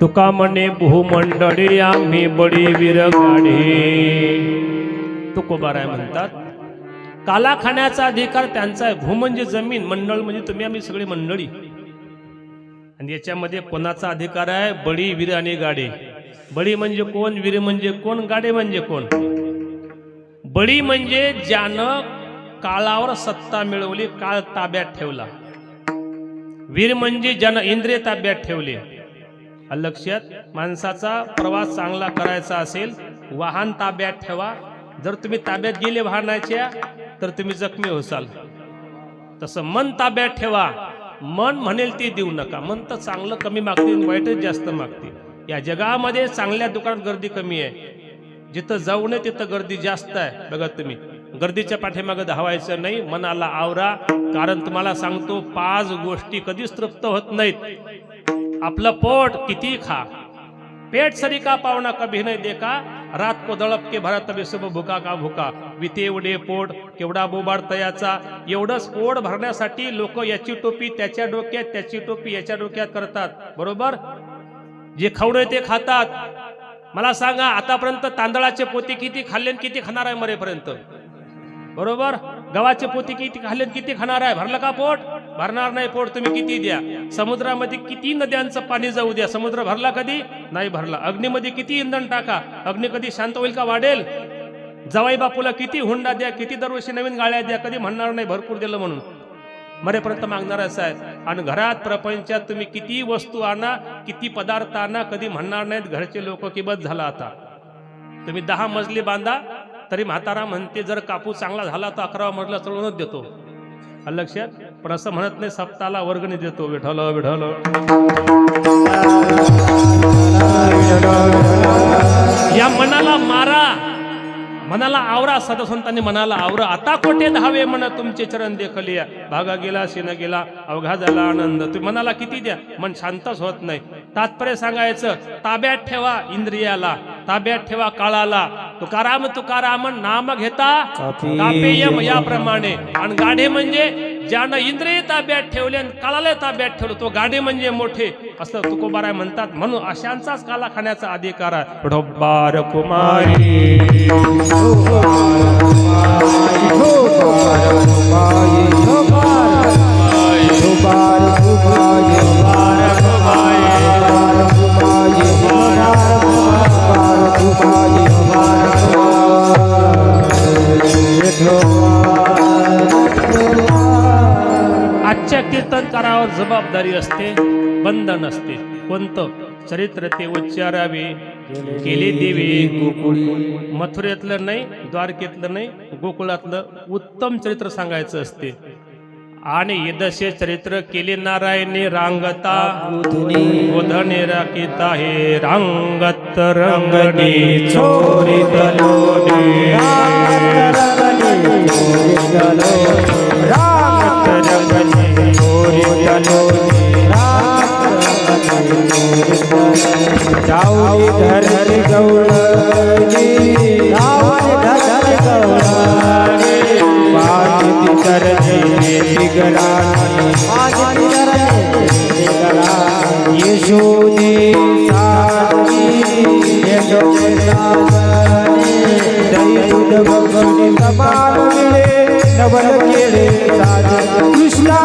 तुका म्हणे भूमंडळी आम्ही बडी विरगाडे. तुकोबाराय म्हणतात काला खाण्याचा अधिकार त्यांचा आहे. भू म्हणजे जमीन, मंडळ म्हणजे तुम्ही आम्ही सगळी मंडळी. आणि याच्यामध्ये कोणाचा अधिकार आहे? बडी वीर आणि गाडे. बडी म्हणजे कोण, वीर म्हणजे कोण, गाडे म्हणजे कोण? बडी म्हणजे ज्यानं काळावर सत्ता मिळवली, काळ ताब्यात ठेवला. वीर म्हणजे ज्यानं इंद्रिय ताब्यात ठेवले. लक्षात, माणसाचा प्रवास चांगला करायचा असेल, वाहन ताब्यात ठेवा. जर तुम्ही ताब्यात गेले वाहनाच्या तर तुम्ही जखमी होसाल. तसं मन ताब्यात ठेवा. मन म्हणेल ते देऊ नका. मन तर चांगलं कमी मागते, वाईटच जास्त मागते. या जगामध्ये चांगल्या दुकानात गर्दी कमी आहे, जिथं जाऊ नये तिथं गर्दी जास्त आहे. बघा तुम्ही, गर्दीच्या पाठीमागे धावायचं नाही, मनाला आवरा. कारण तुम्हाला सांगतो 5 गोष्टी कधीच तृप्त होत नाहीत. आपलं पोट किती खा, पेट सरी का पावना कभी नाही देखा, रात को दळप के भरा तभी सुबह भुका का भुका. वितेवडे पोट केवढा बोबाड तयाचा. एवढंच पोट भरण्यासाठी लोक याची टोपी त्याच्या डोक्यात, त्याची टोपी याच्या डोक्यात करतात. बरोबर, जे खावडे ते खातात. मला सांगा, आतापर्यंत तांदळाचे पोते किती खाल्ले, किती खाणार आहे मरेपर्यंत? बरोबर, गव्हाचे पोते किती खाल्ले, किती खाणार आहे? भरलं का पोट? भरणार नाही पोट. तुम्ही किती द्या. समुद्रामध्ये किती नद्यांचं पाणी जाऊ द्या, समुद्र भरला कधी नाही भरला. अग्नीमध्ये किती इंधन टाका, अग्नी कधी शांत होईल का? वाढेल. जवाई बापूला किती हुंडा द्या, किती दरवर्षी नवीन गाळ्या द्या, कधी म्हणणार नाही भरपूर दिलं म्हणून. मरेपर्यंत मागणार असं आहे. आणि घरात प्रपंचात तुम्ही किती वस्तू आणा, किती पदार्थ आणा, कधी म्हणणार नाहीत घरचे लोक की बस झाला आता. तुम्ही 10 मजली बांधा तरी म्हातारा म्हणते जर कापूस चांगला झाला तर 11वा मजला चढवूनच देतो. लक्षात, पण असं म्हणत नाही सप्ताला वर्गणी देतो. विठ्ठल विठ्ठल. या मनाला मारा, मनाला आवरा. सदसंतांनी मनाला आवरा. आता कोठे धावे म्हण तुमचे चरण देखलिया, भागा गेला सीन गेला अवघा झाला आनंद. तुम्ही मनाला किती द्या, मन शांतच होत नाही. तात्पर्य सांगायचं, ताब्यात ठेवा इंद्रियाला, ताब्यात ठेवा काळाला. तुकाराम तुकाराम नाम घेता कापेयम याप्रमाणे. आणि गाढे म्हणजे ज्यानं इंद्रिय ताब्यात ठेवले आणि काळाला ताब्यात ठेवलं, तो गाढे म्हणजे मोठे, असं तुकोबाराय म्हणतात. म्हणून अशांचाच काला खाण्याचा अधिकार आहे. ढोबार कुमारी आजच्या कीर्तनकारावर जबाबदारी असते, बंधन असते. कोणतं चरित्र ते उच्चारावे, केले देवे गोकुळ. मथुरेतलं नाही, द्वारकेतलं नाही, गोकुळातलं उत्तम चरित्र सांगायचं असते. आणि यदशे चरित्र केले नारायणे रांगता गोधने राखिता हे रांगत रंगणे चोरित लोणे रांगत रंगणे चोरित लोणे जाऊनी धर गौळणी धर गौळणी पाजिती चरणी दिगराणी यशोदे साधी यशोदे साधी दही दूध बघणे कपाल मिळे नवल केळे साधे कृष्णा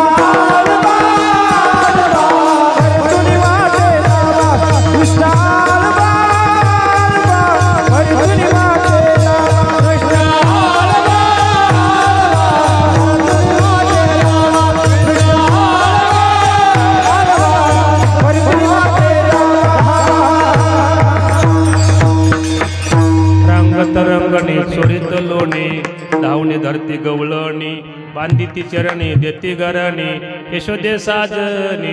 बांधिती चरणी देती गरणी यशोदे साजनी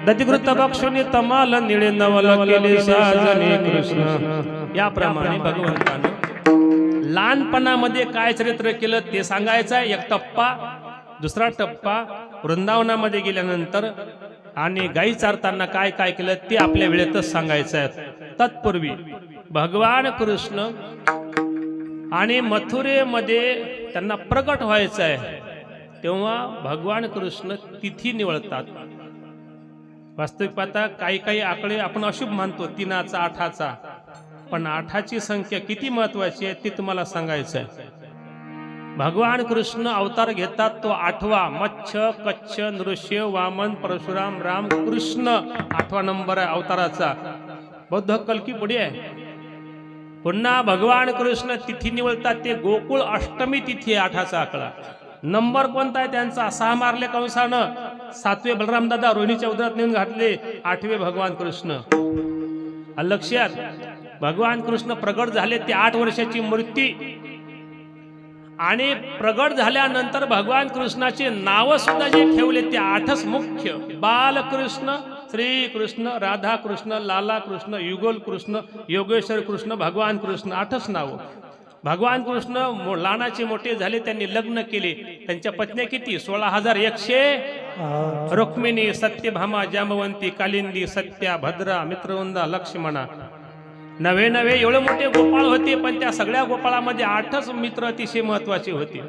दधिकृत बक्षुनी तमाल निळे नवल केले साजनी कृष्ण। याप्रमाणे भगवंतानं लहानपणामध्ये काय चरित्र केलं ते सांगायचं आहे एक टप्पा। दुसरा टप्पा वृंदावनामध्ये गेल्यानंतर आणि गायी चारताना काय काय केलं ते आपल्या वेळेतच सांगायचं आहे। तत्पूर्वी भगवान कृष्ण आणि मथुरेमध्ये त्यांना प्रकट व्हायचं आहे तेव्हा भगवान कृष्ण तिथी निवडतात। वास्तविक पाहता काही काही आकडे आपण अशुभ मानतो 3चा 8चा, पण 8ची संख्या किती महत्वाची आहे ती तुम्हाला सांगायचं आहे। भगवान कृष्ण अवतार घेतात तो 8वा मत्स्य कच्छ नृसिंह वामन परशुराम राम कृष्ण 8वा नंबर आहे अवताराचा। बौद्ध कल्की पुढे आहे। पुन्हा भगवान कृष्ण तिथी निवडतात ते गोकुळ अष्टमी तिथी आहे 8चा आकडा। नंबर कोणता आहे त्यांचा 6 मारले कंसानं, 7वे बलराम दादा रोहिणीच्या उदरात नेऊन घातले, 8वे भगवान कृष्ण। लक्षात भगवान कृष्ण प्रगट झाले ते 8 वर्षाची मूर्ती आणि प्रगट झाल्यानंतर भगवान कृष्णाचे नाव सुद्धा जे ठेवले ते 8च मुख्य। बालकृष्ण, श्रीकृष्ण, राधा कृष्ण, लाला कृष्ण, युगल कृष्ण, योगेश्वर कृष्ण, भगवान कृष्ण 8च नाव। भगवान कृष्ण लहानाचे मोठे झाले, त्यांनी लग्न केले। त्यांच्या पत्न्या किती 16,100 रुक्मिणी, सत्यभामा, जांबवंती, कालिंदी, सत्या, भद्रा, मित्रवंदा, लक्ष्मणा। नवे नवे एवढे मोठे गोपाळ होते, पण त्या सगळ्या गोपाळामध्ये 8च मित्र अतिशय महत्वाचे होते।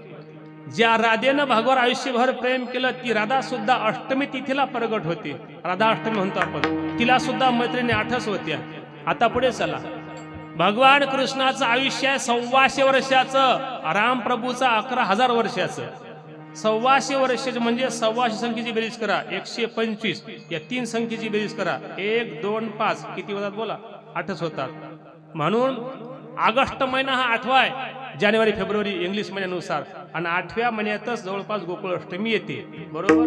ज्या राधेनं भगवान आयुष्यभर प्रेम केलं ती राधा सुद्धा अष्टमी तिथीला प्रगट होती। राधा अष्टमी म्हणतो आपण, तिला सुद्धा मैत्रिणी 8च होत्या। आता पुढे चला, भगवान कृष्णाचं आयुष्य आहे 1,200 वर्षाचं, राम प्रभूचा 11,000 वर्षाचं। 1,200 वर्षाचे म्हणजे 1,200 संख्येची बेरीज करा 125, या 3 संख्येची बेरीज करा 1 2 5 किती होतात बोला 8च होतात। म्हणून ऑगस्ट महिना हा 8वा आहे, जानेवारी फेब्रुवारी इंग्लिश महिन्यानुसार, आणि 8व्या महिन्यातच जवळपास गोकुळ अष्टमी येते, बरोबर।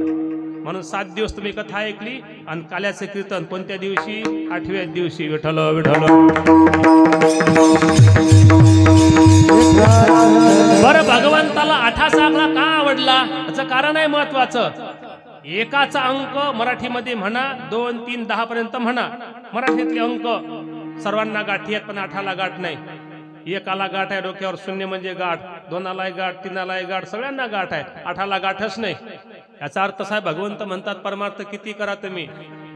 म्हणून 7 दिवस तुम्ही कथा ऐकली, आणि काल्याचे कीर्तन कोणत्या दिवशी 8व्या दिवशी विठ्ठल विठ्ठल। बरं भगवंताला 8चा आकडा का आवडला याचं कारण आहे महत्वाचं। एकाचा अंक मराठीमध्ये म्हणा 2 3 10 पर्यंत म्हणा, मराठीतले अंक सर्वांना गाठी आहेत पण 8ला गाठ नाही। 1ला गाठ आहे डोक्यावर, 0 म्हणजे गाठ, 2ला गाठ, 3ला गाठ, सगळ्यांना गाठ आहे, 8ला गाठच नाही। याचा अर्थ साहेब भगवंत म्हणतात परमार्थ किती करा तुम्ही,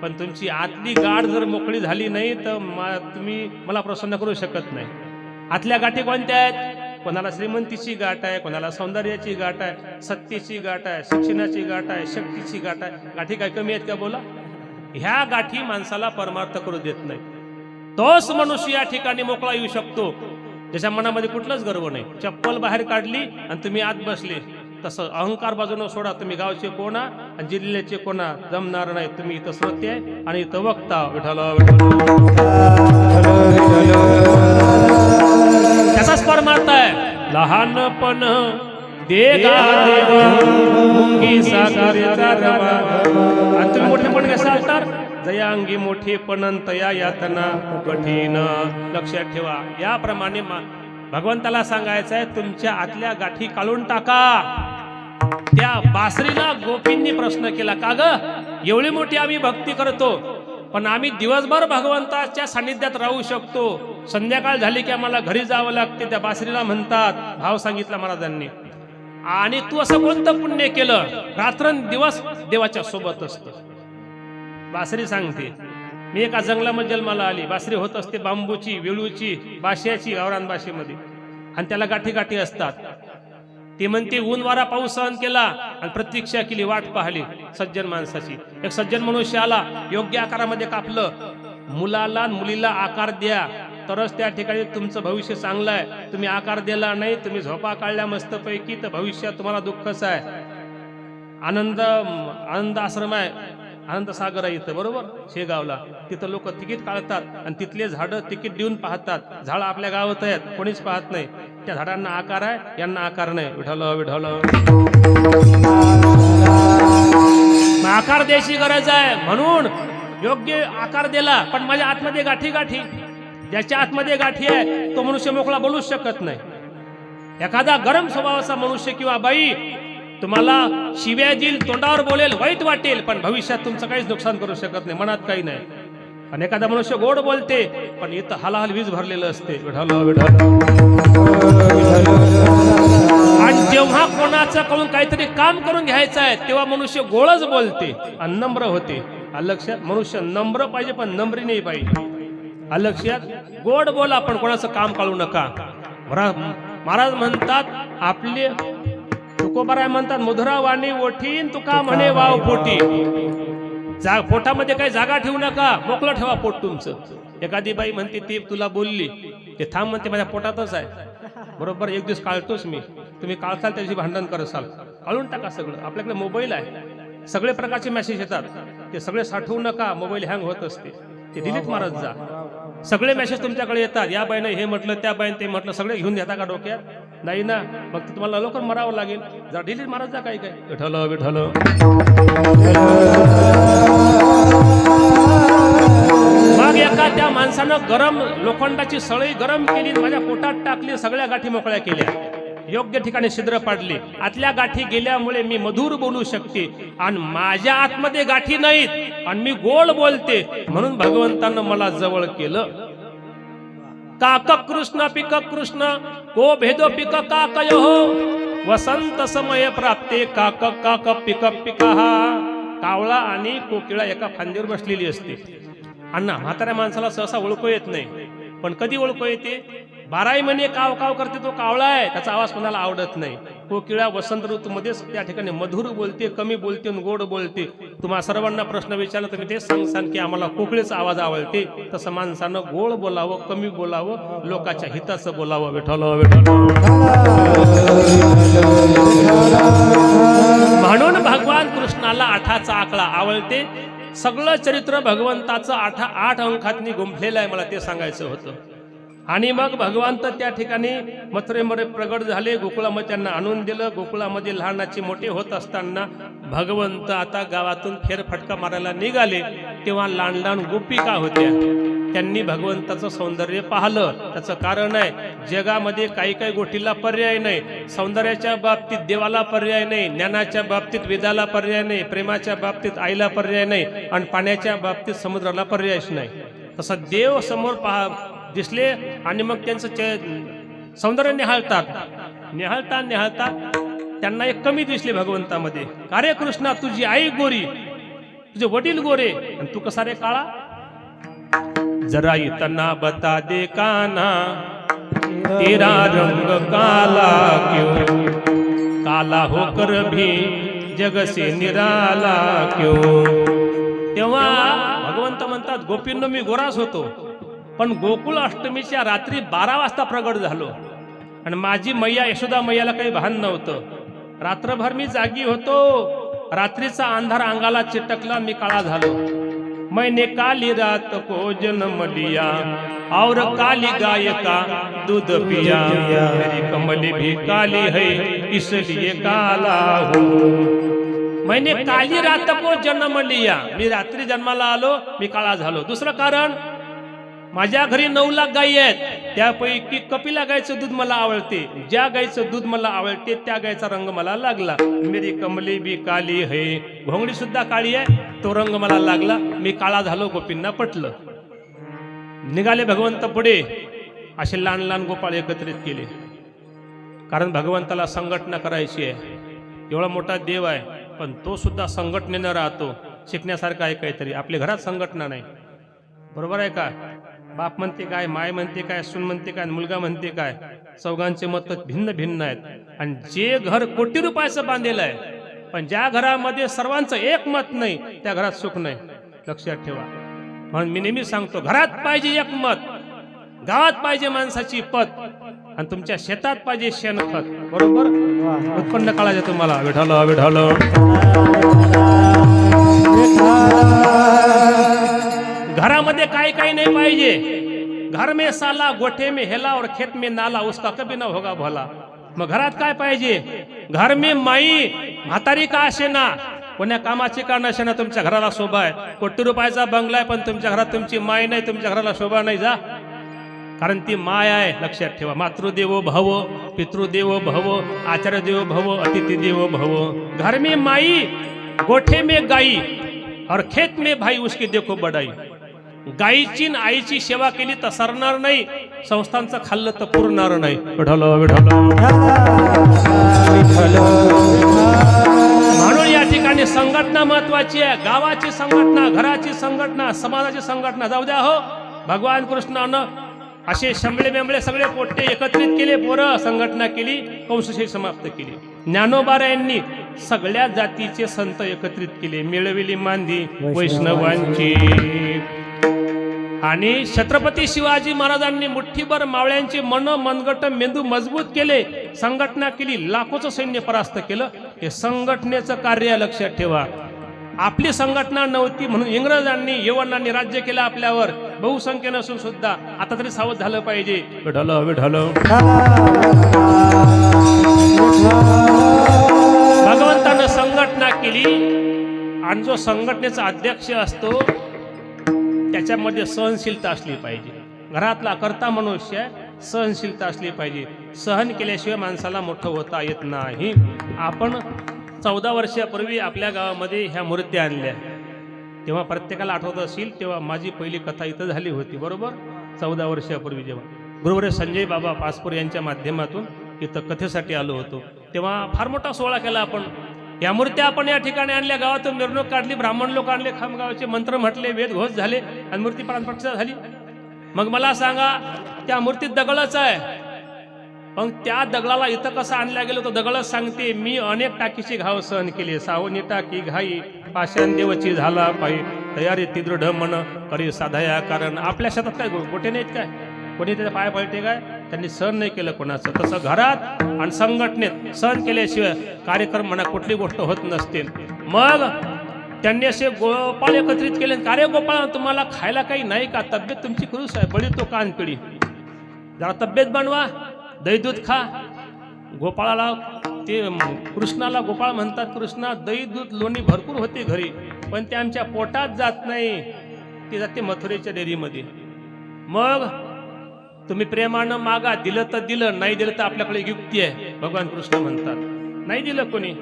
पण तुमची आतली गाठ जर मोकळी झाली नाही तर तुम्ही मला प्रसन्न करू शकत नाही। आतल्या गाठी कोणत्या आहेत? कोणाला श्रीमंतीची गाठ आहे, कोणाला सौंदर्याची गाठ आहे, सत्तेची गाठ आहे, शिक्षणाची गाठ आहे, शक्तीची गाठ आहे। गाठी काय कमी आहेत का बोला? ह्या गाठी माणसाला परमार्थ करू देत नाही। तोच मनुष्य या ठिकाणी मोकळा येऊ शकतो ज्याच्या मनामध्ये कुठलाच गर्व नाही। चप्पल बाहेर काढली आणि तुम्ही आत बसले, तसं अहंकार बाजूने सोडा। तुम्ही गावचे कोणा आणि जिल्ह्याचे कोणा जमणार नाही। तुम्ही इथं श्रोते आणि इथं वक्ता विठ्ठल त्याचाच परमार्थ आहे। लहानपण देगा देवा मुंगी सागरेचा रवा, आणि तुम्ही मोठेपण कसा तर जयांगी मोठे पणंत या यातना कठीण। लक्षात ठेवा, याप्रमाणे भगवंताला सांगायचं आहे तुमच्या आतल्या गाठी काढून टाका। त्या बासरीला गोपींनी प्रश्न केला, का ग एवढी मोठी आम्ही भक्ती करतो, पण आम्ही दिवसभर भगवंताच्या सानिध्यात राहू शकतो, संध्याकाळ झाली की आम्हाला घरी जावं लागते। त्या बासरीला म्हणतात, भाव सांगितला महाराजांनी, आणि तू असं कोणतं पुण्य केलं रात्रंदिवस देवाच्या सोबत असतं? बासरी सांगते, मी एका जंगलामध्ये जन्माला आली। बासरी होत असते बांबूची, वेळूची, बाशियाची, गावरान भाषेमध्ये, आणि त्याला गाठी गाठी असतात। ती म्हणते ऊन वारा पाऊस सहन केला आणि प्रतीक्षा केली, वाट पाहिली सज्जन माणसाची। एक सज्जन मनुष्य आला, योग्य आकारामध्ये कापलं, मुलाला मुलीला आकार द्या तरच त्या ठिकाणी तुमचं भविष्य चांगलं आहे। तुम्ही आकार दिला नाही, तुम्ही झोपा काढल्या मस्तपैकी, तर भविष्यात तुम्हाला दुःखच आहे। आनंद आश्रम आहे, आनंद सागर आहे इथं, बरोबर, शेगावला। तिथं लोक तिकीट काढतात आणि तिथले झाडं तिकीट देऊन पाहतात। झाडं आपल्या गावात आहेत, कोणीच पाहत नाही। त्या झाडांना आकार आहे, यांना आकार नाही। विठ्ठल विठ्ठल आकार द्यायची गरज आहे, म्हणून योग्य आकार दिला। पण माझ्या आतमध्ये गाठी गाठी, ज्याच्या आतमध्ये गाठी आहे तो मनुष्य मोकळा बोलूच शकत नाही। एखादा गरम स्वभावाचा मनुष्य किंवा बाई तुम्हाला शिव्या देईल, तोंडावर बोलेल, वाईट वाटेल, पण भविष्यात तुमचं काहीच नुकसान करू शकत नाही, मनात काही नाही. आणि एखादा मनुष्य गोड बोलते, पण इथं हलाहल वीज भरलेलं असते. विठ्ठल आणि जेव्हा कोणाचं कडून काहीतरी काम करून घ्यायचं आहे, तेव्हा मनुष्य गोळच बोलते आणि नम्र होते. लक्षात, मनुष्य नम्र पाहिजे, पण नम्री नाही पाहिजे. लक्षात, गोड बोला, पण कोणाचं काम काढू नका. महाराज म्हणतात, आपले तुकोबाराय म्हणतात, मधुरा वाणी ओठीन तुका म्हणे वाव पोटी. पोटामध्ये काही जागा ठेवू नका, मोकळं ठेवा पोट तुमचं. एखादी बाई म्हणते ती तुला बोलली, ते थांब म्हणते माझ्या पोटातच आहे. बरोबर, एक दिवस काढतोच मी. तुम्ही काढसाल त्याची भांडण करसाल, काढून टाका सगळं. आपल्याकडे मोबाईल आहे, सगळे प्रकारचे मेसेज येतात, ते सगळे साठवू नका. मोबाईल हँग होत असते, ते डिलीट मारत जा. सगळे मेसेज तुमच्याकडे येतात, या बाईनं हे म्हटलं, त्या बाईनं ते म्हटलं, सगळे घेऊन येता का डोक्यात? नाही ना, मग तुम्हाला लवकर मरावं लागेल. जा डिलीट मारत जा. काही काय विठ्ठल विठ्ठल. मग एका त्या माणसानं गरम लोखंडाची सळई गरम केली, माझ्या पोटात टाकली, सगळ्या गाठी मोकळ्या केल्या, योग्य ठिकाणी छिद्र पाडली. आतल्या गाठी गेल्यामुळे मी मधुर बोलू शकते, आणि माझ्या आतमध्ये गाठी नाहीत आणि मी गोड बोलते, म्हणून भगवंतानं मला जवळ केलं. काक कृष्ण पिक कृष्ण को भेदो पिक काकयो वसंत समय प्राप्ते काक काक पिक पिकाहा. कावळा आणि कोकिळा एका फांदीवर बसलेली असते. अण्णा म्हाताऱ्या माणसाला सहसा ओळखू येत नाही, पण कधी ओळखू येते? 12 महिने काव काव करते तो कावळा आहे, त्याचा आवाज कोणाला आवडत नाही. कोकिळा वसंत ऋतूमध्येच त्या ठिकाणी मधुर बोलते, कमी बोलते आणि गोड बोलते. तुम्हा सर्वांना प्रश्न विचारला तुम्ही तेच सांगसान की आम्हाला कोकिळेचा आवाज आवडते. तसं माणसानं गोड बोलावं, कमी बोलावं, लोकांच्या हिताचं बोलावं. विठ्ठल विठ्ठल. म्हणून भगवान कृष्णाला 8चा आकडा आवडते. सगळं चरित्र भगवंताचं 8 अंकातनी गुंफलेलं आहे, मला ते सांगायचं होतं. आणि मग भगवंत त्या ठिकाणी मथुरेमध्ये प्रगट झाले, गोकुळामध्ये त्यांना आणून दिलं. गोकुळामध्ये लहानाचे मोठे होत असताना भगवंत आता गावातून फेरफटका मारायला निघाले, तेव्हा लहान लहान गोपिका होत्या. त्यांनी भगवंताचं सौंदर्य पाहिलं. त्याचं कारण आहे, जगामध्ये काही काही गोष्टीला पर्याय नाही. सौंदर्याच्या बाबतीत देवाला पर्याय नाही, ज्ञानाच्या बाबतीत वेदाला पर्याय नाही, प्रेमाच्या बाबतीत आईला पर्याय नाही, आणि पाण्याच्या बाबतीत समुद्राला पर्यायच नाही. तसं देव समोर दिसले आणि मग त्यांचं सौंदर्य निहाळतात. निहाळता त्यांना एक कमी दिसले भगवंतामध्ये. अरे कृष्णा, तुझी आई गोरी, तुझे वडील गोरे, आणि तू कसा रे काळा? जरा इतना बता दे काना, तेरा रंग काला क्यों, काला होकर भी जग से निराला क्यों. तेव्हा भगवंत म्हणतात, गोपींनो मी गोराच होतो, पण गोकुळ अष्टमीच्या रात्री 12 वाजता प्रगट झालो, आणि माझी मैया यशोदा मैयाला काही भान नव्हतं. रात्रभर मी जागी होतो, रात्रीचा अंधार अंगाला चिटकला, मी काळा झालो. मैंने काली रात को जन्म लिया और काली गाय का दूध पिया, मेरी कमली भी काली है इसलिए काला हूँ. मैंने काली रात को जन्म लिया, मी रात्री जन्माला आलो, मी काळा झालो. दुसरं कारण, माझ्या घरी 9 लाख गायी आहेत, त्यापैकी कपिला गायचं दूध मला आवडते. ज्या गायचं दूध मला आवडते त्या गायचा रंग मला लागला. मेरी कमली बी काली है, घोंगडी सुद्धा काळी आहे, तो रंग मला लागला, मी काळा झालो. गोपींना पटलं. निघाले भगवंत पुढे. असे लहान लहान गोपाळ एकत्रित केले, कारण भगवंताला संघटना करायची आहे. एवढा मोठा देव आहे, पण तो सुद्धा संघटनेनं राहतो. शिकण्यासारखं आहे काहीतरी. आपल्या घरात संघटना नाही, बरोबर आहे का? बाप म्हणते काय, माय म्हणते काय, सून म्हणते काय, मुलगा म्हणते काय, चौघांचे मत भिन्न भिन्न आहेत. आणि जे घर कोटी रुपयाचं बांधलेलं आहे, पण ज्या घरामध्ये सर्वांचं एक मत नाही, त्या घरात सुख नाही. लक्षात ठेवा. म्हणून मी नेहमी सांगतो, घरात पाहिजे एक मत, गावात पाहिजे माणसाची पत, आणि तुमच्या शेतात पाहिजे शेणखत. बरोबर उत्पन्न काळाचे तुम्हाला. विठ्ठल विठ्ठल. घरामध्ये काही काही नाही पाहिजे. घर में साला, गोठे में हेला और खेत में नाला, उसका कभी न होगा भला. मग घरात काय पाहिजे? घर में माई, म्हातारी का असेना, कोण्या कामाची का नसेना, तुमच्या घराला शोभा आहे. कोटी रुपयाचा बंगला आहे, पण तुमच्या घरात तुमची माई नाही, तुमच्या घराला शोभा नाही. जा कारण ती माय आहे, लक्षात ठेवा. मातृदेवो भव, पितृदेवो भव, आचार्य देवो भव, अतिथि देवो भव. घर में माई, गोठे में गाई, और खेत में भाई उसकी देखो बडाई. गाईची न आईची सेवा केली तर सरणार नाही, संस्थांचं खाल्लं तर पुरणार नाही. विठ्ठल विठ्ठल. म्हणून या ठिकाणी संघटना महत्वाची आहे. गावाची संघटना, घराची संघटना, समाजाची संघटना. जाऊ द्या हो, भगवान कृष्णानं असे शंभळे बेंबळे सगळे पोट्टे एकत्रित केले, पोरं संघटना केली, कंसशाही समाप्त केली. ज्ञानोबारायांनी सगळ्या जातीचे संत एकत्रित केले, मिळविली मांदी वैष्णवांची. आणि छत्रपती शिवाजी महाराजांनी मुठ्ठीभर मावळ्यांचे मन, मनगट, मेंदू मजबूत केले, संघटना केली, लाखोचं सैन्य परास्त केलं. हे संघटनेचं कार्य लक्षात ठेवा. आपली संघटना नव्हती म्हणून इंग्रजांनी, यवनांनी राज्य केलं आपल्यावर, बहुसंख्य नसून सुद्धा. आता तरी सावध झालं पाहिजे. विठ्ठल विठ्ठल. भगवंतानं संघटना केली, आणि जो संघटनेचा अध्यक्ष असतो त्याच्यामध्ये सहनशीलता असली पाहिजे. घरातला करता मनुष्य सहनशीलता असली पाहिजे. सहन केल्याशिवाय माणसाला मोठं होता येत नाही. आपण 14 वर्षापूर्वी आपल्या गावामध्ये ह्या मूर्त्या आणल्या, तेव्हा प्रत्येकाला आठवत असेल, तेव्हा माझी पहिली कथा इथं झाली होती, बरोबर. 14 वर्षापूर्वी जेव्हा गुरुवर्य संजय बाबा पासपूर यांच्या माध्यमातून इथं कथेसाठी आलो होतो, तेव्हा फार मोठा सोहळा केला आपण. या मूर्त्या आपण या ठिकाणी आणल्या, गावातून मिरवणूक काढली, ब्राह्मण लोक आणले, खामगावचे मंत्र म्हटले, वेद घोष झाले, आणि मूर्ती प्राणप्रतिष्ठा झाली. मग मला सांगा, त्या मूर्तीत दगडच आहे, पण त्या दगडाला इथं कसं आणल्या गेलो, तो दगडच सांगते, मी अनेक टाकीचे घाव सहन केले, सावनी टाकी घाई, पाषाण देवची झाला पायी, तयारी ती दृढ मन करी साधाया. कारण आपल्या शेतात काय गोटे नाहीत काय, कोणी त्याच्या पाय पळते काय, त्यांनी सहन नाही केलं कोणाचं. तसं घरात आणि संघटनेत सहन केल्याशिवाय कार्यक्रम म्हणा कुठली गोष्ट होत नसते. मग त्यांनी असे गोपाळ एकत्रित केले. कार्य गोपाळ, तुम्हाला खायला काही नाही का, तब्येत तुमची खुरूस आहे, बळी तो कान पिढी, जरा तब्येत बनवा, दही दूध खा. गोपाळाला ते कृष्णाला गोपाळ म्हणतात. कृष्णा दही दूध लोणी भरपूर होते घरी, पण ते आमच्या पोटात जात नाही, ते जाते मथुरेच्या डेअरीमध्ये. मग तुम्ही प्रेमानं मागा, दिलं तर दिलं, नाही दिलं तर आपल्याकडे युक्ती आहे, भगवान कृष्ण म्हणतात. नाही दिलं कोणी,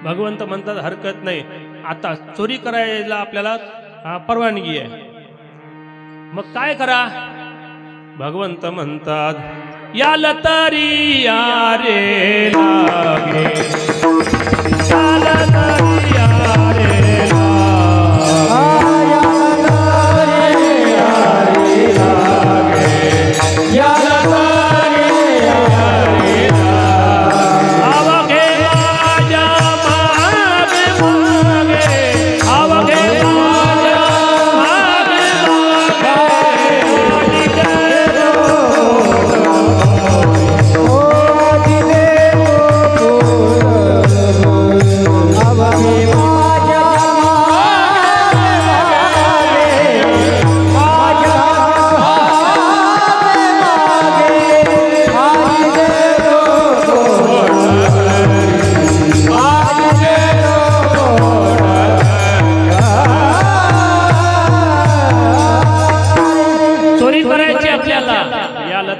भगवंत म्हणतात हरकत नाही, आता चोरी करायला आपल्याला परवानगी आहे. मग काय करा, भगवंत म्हणतात, याला तरी यारे लागे, याला तरी यारे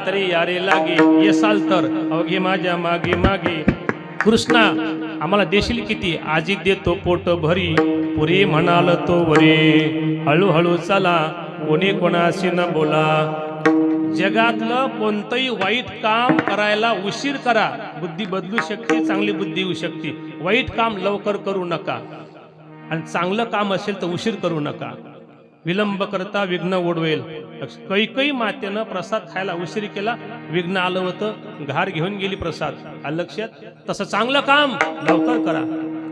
तरी यारे लागे, येसाल तर अवघे माझ्या मागे मागे. कृष्णा आम्हाला देशील किती, आजी देतो पोट भरी, पुरी म्हणाल तो वरी, हळूहळू चला कोणी कोणाशी न बोला. जगातलं कोणतंही वाईट काम करायला उशीर करा, बुद्धी बदलू शकते, चांगली बुद्धी येऊ शकते. वाईट काम लवकर करू नका, आणि चांगलं काम असेल तर उशीर करू नका. विलंब करता विघ्न ओढवेल. कैकई मातेनं प्रसाद खायला उशीर केला, विघ्न आलं होतं, घार घेऊन गेली प्रसाद. आलं लक्षात. तसं चांगलं काम लवकर करा,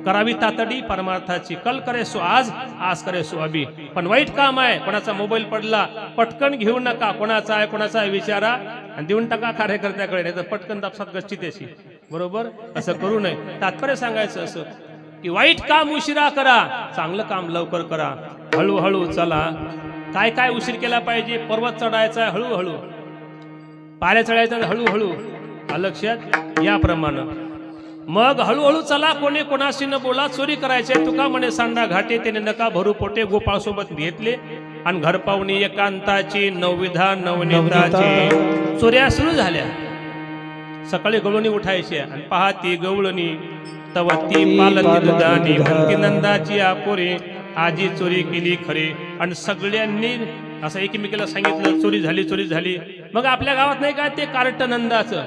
करावी तातडी परमार्थाची. कल करे सो आज, आज करे सो अभी. पण वाईट काम आहे, कोणाचा मोबाईल पडला पटकन घेऊ नका, कोणाचा आहे कोणाचा आहे विचारा आणि देऊन टाका कार्यकर्त्याकडे, नाही तर पटकन दापसात गच्ची त्याची, बरोबर. असं करू नये. तात्पर्य सांगायचं असं की वाईट काम उशिरा करा, चांगलं काम लवकर करा. हळूहळू चला. काय काय उशीर केला पाहिजे, पर्वत चढायचा आहे हळूहळू, पाऱ्या चढायचा हळूहळू, लक्षात याप्रमाणे. मग हळूहळू चला, कोणी कोणाशी न बोला, चोरी करायचे तुका म्हणे सांडा घाटे, त्याने नका भरू पोटे. गोपाळ सोबत घेतले आणि घर पाहुणी एकांताची नवविधा नवनीताची चोऱ्या सुरू झाल्या. सकाळी गवळणी उठायची आणि पहा ती गवळणी तव ती पालती दुधानी म्हणती नंदाची आपोरे आजी चोरी केली खरे. आणि सगळ्यांनी असं एकमेकीला सांगितलं चोरी झाली चोरी झाली. मग आपल्या गावात नाही का ते कार्ट नंदाचं,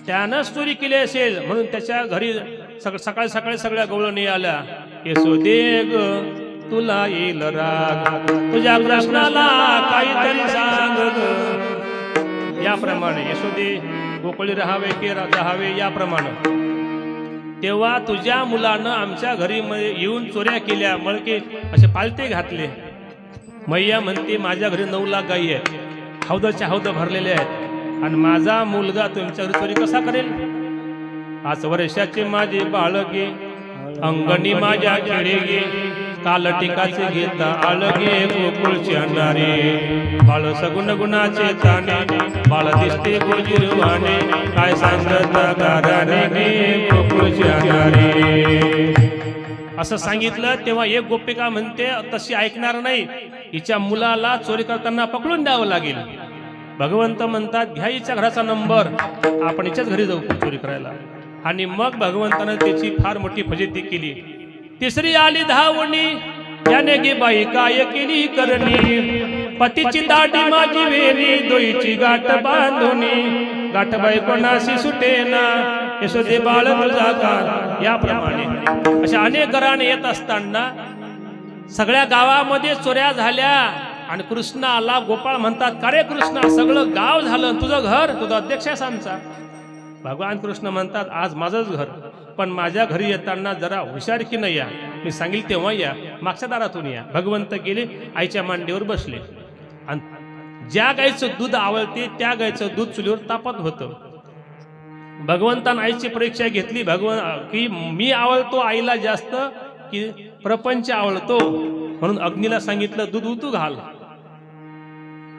त्यानंच चोरी केली असेल म्हणून त्याच्या घरी सकाळी सकाळी सगळ्या गवळणी आल्या. यशोदे ग तुला येईल राग, तुझ्या कृष्णाला काहीतरी सांग ग. याप्रमाणे यशोदे गोकुळी राहावे की राहावे याप्रमाणे. तेव्हा तुझ्या मुलानं आमच्या घरी येऊन चोऱ्या केल्या, मळके असे पालते घातले. मैया म्हणते माझ्या घरी 9 लाख गायी आहेत, हौदाच्या हौद भरलेले आहेत, आणि माझा मुलगा तुमच्या घरी चोरी कसा करेल. 5 वर्षाचे माझे बाळगे अंगणी माझ्या खेडेगे, काल टिकाचे घेता आळगे गोकुळचे आणणारे. बाळ सगुण गुणाचे ताने, बाळ दिसते गोजिरवाने, काय सांगता गाराने गे गोकुळचे आणणारे. असं सांगितलं तेव्हा एक गोपिका म्हणते तशी ऐकणार नाही, हिच्या मुलाला चोरी करताना पकडून द्यावं लागेल. भगवंत म्हणतात घ्या हिच्या घराचा नंबर, आपण हिच्याच घरी जाऊ चोरी करायला. आणि मग भगवंतानं त्याची फार मोठी फजिती केली. तिसरी आली धावणी, त्याने गे बाई काय केली करणी, पतीची दाढी माझी वेणी, दोईची गाठ बांधुनी, गाठ बाई कोणाशी सुटेना, यशोदे बाळ तुझा का. याप्रमाणे अशा अनेक घराणे येत असताना सगळ्या गावामध्ये चोऱ्या झाल्या. आणि कृष्ण आला. गोपाळ म्हणतात का रे कृष्णा, सगळं गाव झालं, तुझं घर, तुझा अध्यक्ष आहेस आमचा. भगवान कृष्ण म्हणतात आज माझंच घर, पण माझ्या घरी येताना जरा हुशारकीनं या, मी सांगेल तेव्हा या, मागच्या दारातून या. भगवंत गेले, आईच्या मांडीवर बसले. आणि ज्या गाईचं दूध आवडते त्या गाईचं दूध चुलीवर तापत होतं. भगवंतानं आईची परीक्षा घेतली, की मी आवडतो आईला जास्त की प्रपंच आवडतो. म्हणून अग्नीला सांगितलं दूध उतू घाल.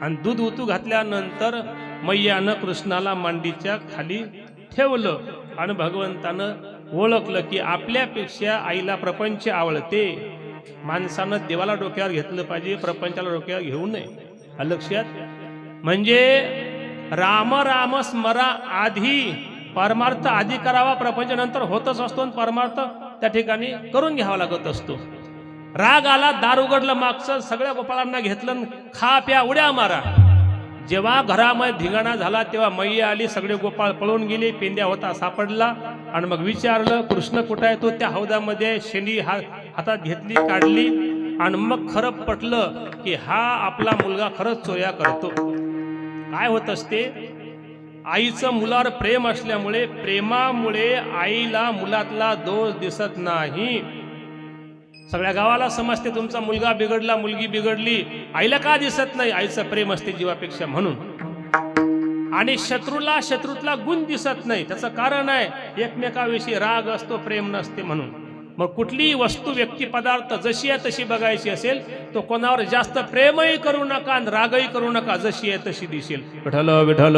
आणि दूध उतू घातल्यानंतर मैयानं कृष्णाला मांडीच्या खाली ठेवलं. आणि भगवंतानं ओळखलं की आपल्यापेक्षा आईला प्रपंच आवडते. माणसानं देवाला डोक्यावर घेतलं पाहिजे, प्रपंचाला डोक्यावर घेऊ नये. लक्षात. म्हणजे राम राम स्मरा आधी, परमार्थ आधी करावा, प्रपंच नंतर होतच असतो, आणि परमार्थ त्या ठिकाणी करून घ्यावा लागत असतो. राग आला, दार उघडलं मागचं, सगळ्या गोपाळांना घेतलं, खा प्या उड्या मारा. जेव्हा घरामध्ये धिंगाणा झाला तेव्हा मैया आली, सगळे गोपाळ पळून गेले. पेंद्या होता सापडला. आणि मग विचारलं कृष्ण कुठं आहे. तो त्या हौदामध्ये शेंडी हातात घेतली, काढली. आणि मग खरं पटलं की हा आपला मुलगा खरंच चोऱ्या करतो. काय होत असते, आईचं मुलावर प्रेम असल्यामुळे, प्रेमामुळे आईला मुलातला दोष दिसत नाही. सगळ्या गावाला समजते तुमचा मुलगा बिघडला, मुलगी बिघडली, आईला का दिसत नाही. आईचं प्रेम असते जीवापेक्षा म्हणून. आणि शत्रूतला गुण दिसत नाही. त्याचं कारण आहे एकमेकाविषयी राग असतो, प्रेम नसते म्हणून. मग कुठलीही वस्तू, व्यक्ती, पदार्थ जशी आहे तशी बघायची असेल तो कोणावर जास्त प्रेमही करू नका आणि रागही करू नका, जशी आहे तशी दिसेल. विठ्ठल विठ्ठल.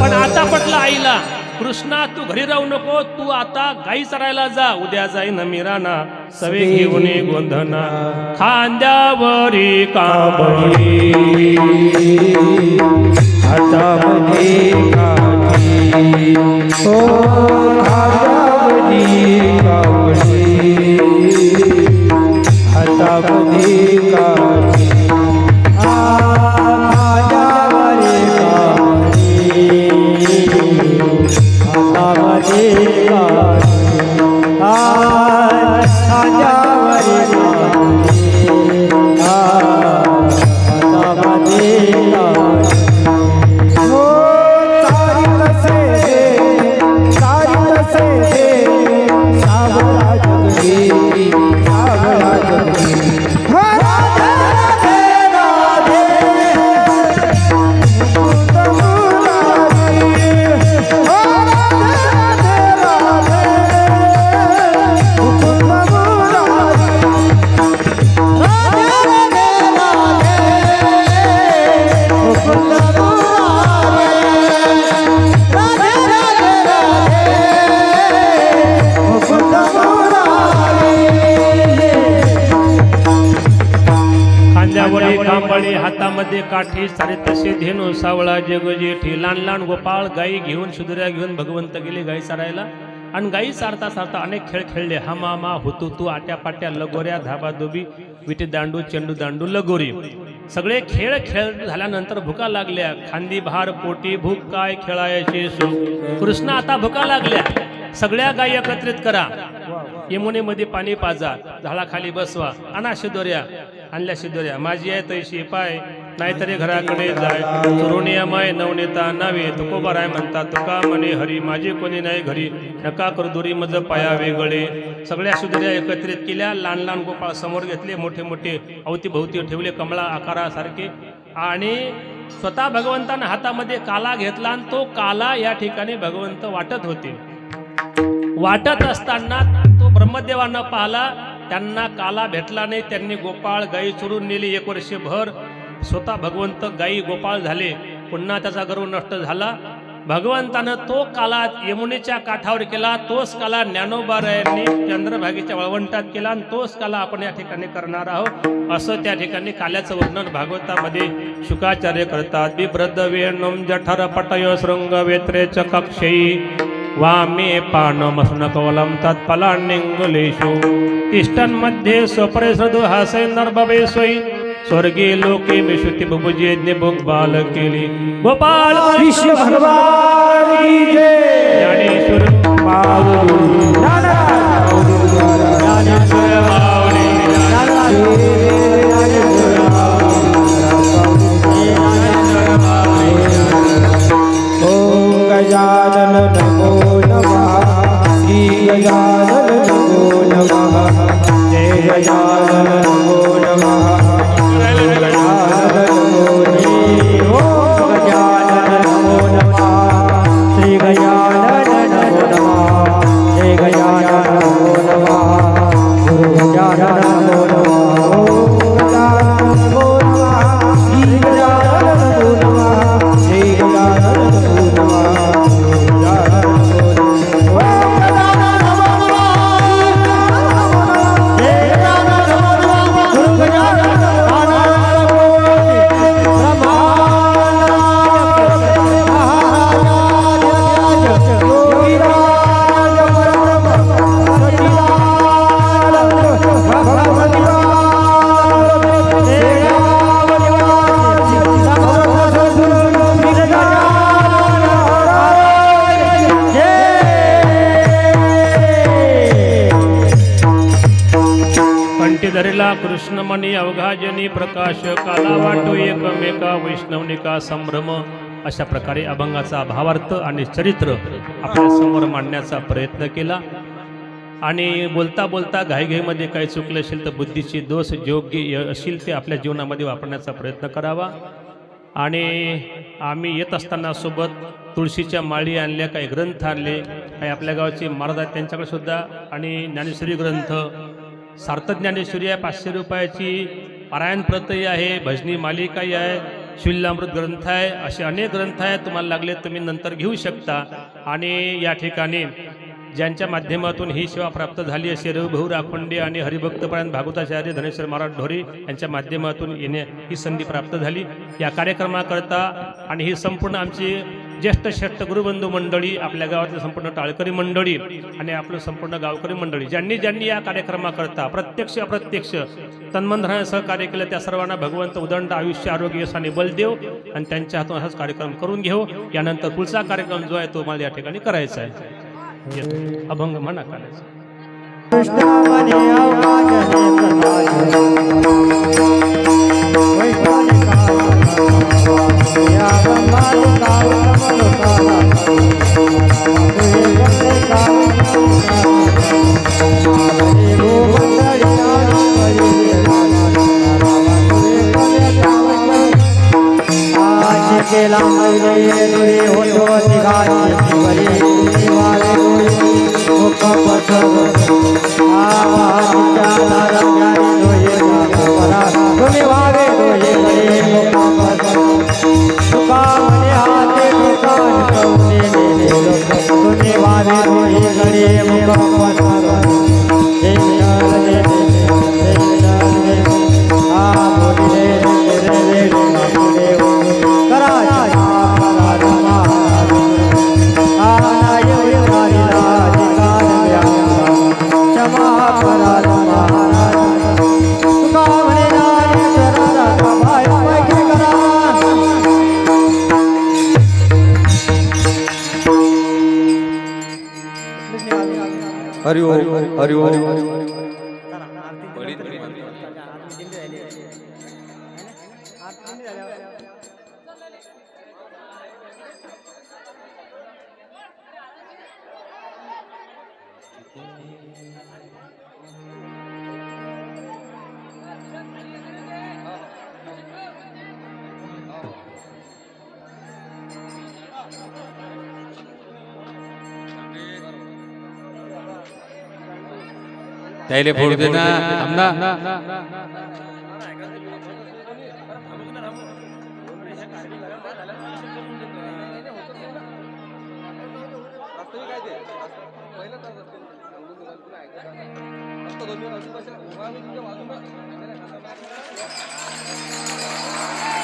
पण आता पटलं आईला, कृष्णा तू घरी राहू नको, तू आता गाई चरायला जा. उद्या जाईन मीराना सवे घेऊन गोंधना, खांद्यावरी काबळी हातामध्ये काठी, हो हातामध्ये काठी, हातामध्ये काठी, Radha खांबळी हातामध्ये काठी सारे तसे धेनू सावळा जग जेठी लहान लहान गोपाळ गाई घेऊन सुदुऱ्या घेऊन भगवंत गेले गाई चारायला आणि गाई सारता सारता अनेक खेळ खेळले हमामा हुतुतू आट्या पाट्या लगोऱ्या धाबाधोबी विटी दांडू चेंडू दांडू लगोरी सगळे खेळ खेळ झाल्यानंतर भुका लागल्या खांदी भार पोटी भूक काय खेळायचे सो कृष्ण आता भुका लागल्या सगळ्या गायी एकत्रित करा यमुनेमध्ये पाणी पाजा झाडाखाली बसवा आणा शिदोऱ्या आणल्या शिदोऱ्या माझी आहे तैशी पाय नाहीतरी घराकडे जाय चोरुणी अमाय नवनेता नावे तुकोबाराय म्हणता तुका म्हणे हरी माझी कोणी नाही घरी नका करू दुरी मज पाया वेगळे सगळ्या शिदोऱ्या एकत्रित केल्या लहान लहान गोपाळ समोर घेतले मोठे मोठे अवतीभोवती ठेवले कमळा आकारासारखे आणि स्वतः भगवंतानं हातामध्ये काला घेतला आणि तो काला या ठिकाणी भगवंत वाटत होते वाटत असताना तो ब्रह्मदेवांना पाहला त्यांना काला भेटला नाही त्यांनी गोपाळ गायी चोरून नेली 1 वर्षभर स्वतः भगवंत गायी गोपाळ झाले पुन्हा त्याचा गर्व नष्ट झाला भगवंतानं तो काला यमुनेच्या काठावर केला तोच काला ज्ञानोबारायांनी चंद्रभागेच्या वळवंटात केला आणि तोच काला आपण या ठिकाणी करणार आहोत असं त्या ठिकाणी काल्याचं वर्णन भागवतामध्ये शुकाचार्य करतात बिभ्रद वेणुम जठर पटय शृंग वेत्रेच कक्षयी वामे पानमस्नकवलं तत्फलान्यंगुलेषु तिष्ठन्मध्ये स्वपरिसृदु हासै नर्भवे स्वयि स्वर्गे लोके मिशुति बुभुजे निभुग बाल केली गोपाल कृष्ण भगवान की जय ज्ञानेश्वर माऊली ज्ञानेश्वर माऊली ओम गजानन नमो नमः श्री गजानन नमो नमः जय गजानन नमो नमः धरिला कृष्णमणी अवघाजनी प्रकाश काला वाटो एकमेका वैष्णवनिका संभ्रम अशा प्रकारे अभंगाचा भावार्थ आणि चरित्र आपल्या समोर मांडण्याचा प्रयत्न केला आणि बोलता बोलता घाईघाईमध्ये काही चुकलं असेल तर बुद्धीची दोष योग्य असेल ते आपल्या जीवनामध्ये वापरण्याचा प्रयत्न करावा आणि आम्ही येत असताना सोबत तुळशीच्या माळी आणल्या काही ग्रंथ आणले काही आपल्या गावाचे महाराज आहेत त्यांच्याकडे सुद्धा आणि ज्ञानेश्वरी ग्रंथ सार्थक ज्ञानेश्वरी आहे 500 रुपयाची पारायण प्रतही आहे भजनी मालिकाही आहे शिलामृत ग्रंथ आहे असे अनेक ग्रंथ आहेत तुम्हाला लागले तुम्ही नंतर घेऊ शकता आणि या ठिकाणी ज्यांच्या माध्यमातून ही सेवा प्राप्त झाली असे रघुभाऊ राखोंडे आणि हरिभक्तपरायण भागवताचार्य धनेश्वर महाराज ढोरे यांच्या माध्यमातून येणे ही संधी प्राप्त झाली या कार्यक्रमाकरता आणि ही संपूर्ण आमची ज्येष्ठ श्रेष्ठ गुरुबंधू मंडळी आपल्या गावातली संपूर्ण टाळकरी मंडळी आणि आपलं संपूर्ण गावकरी मंडळी ज्यांनी ज्यांनी या कार्यक्रमाकरता प्रत्यक्ष अप्रत्यक्ष तन्मनधनाने सहकार्य केलं त्या सर्वांना भगवंत उदंड आयुष्य आरोग्य यशाने बल देव आणि त्यांच्या हातून हाच कार्यक्रम करून घेऊ यानंतर पुढचा कार्यक्रम जो आहे तो मला या ठिकाणी करायचा आहे अभंग म्हणा करायचा केला हरि ओम त्याले फोड दे ना थांब ना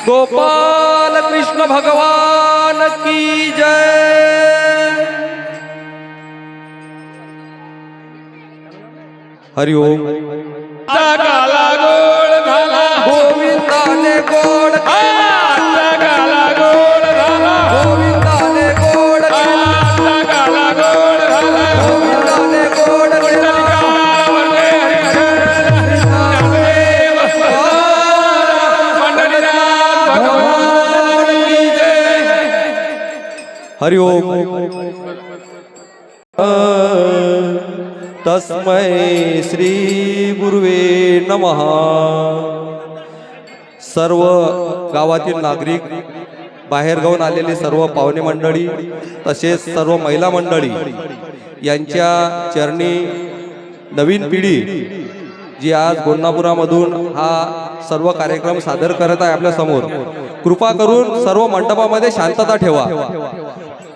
गोपाल कृष्ण भगवान की जय हरि ओम काला गोड झाला गोविंदाने गोड काला गोड झाला गोविंदाने गोड काला गोड झाला गोविंदाने गोड हरि ओम तस्मै श्री गुरुवे नमः सर्व गावातील नागरिक बाहेरगावून आलेले सर्व पाहुणे मंडळी तसेच सर्व महिला मंडळी यांच्या चरणी नवीन पिढी जी आज गोंडापुरामधून हा सर्व कार्यक्रम सादर करत आहे आपल्या समोर कृपा करून सर्व मंडपामध्ये शांतता ठेवा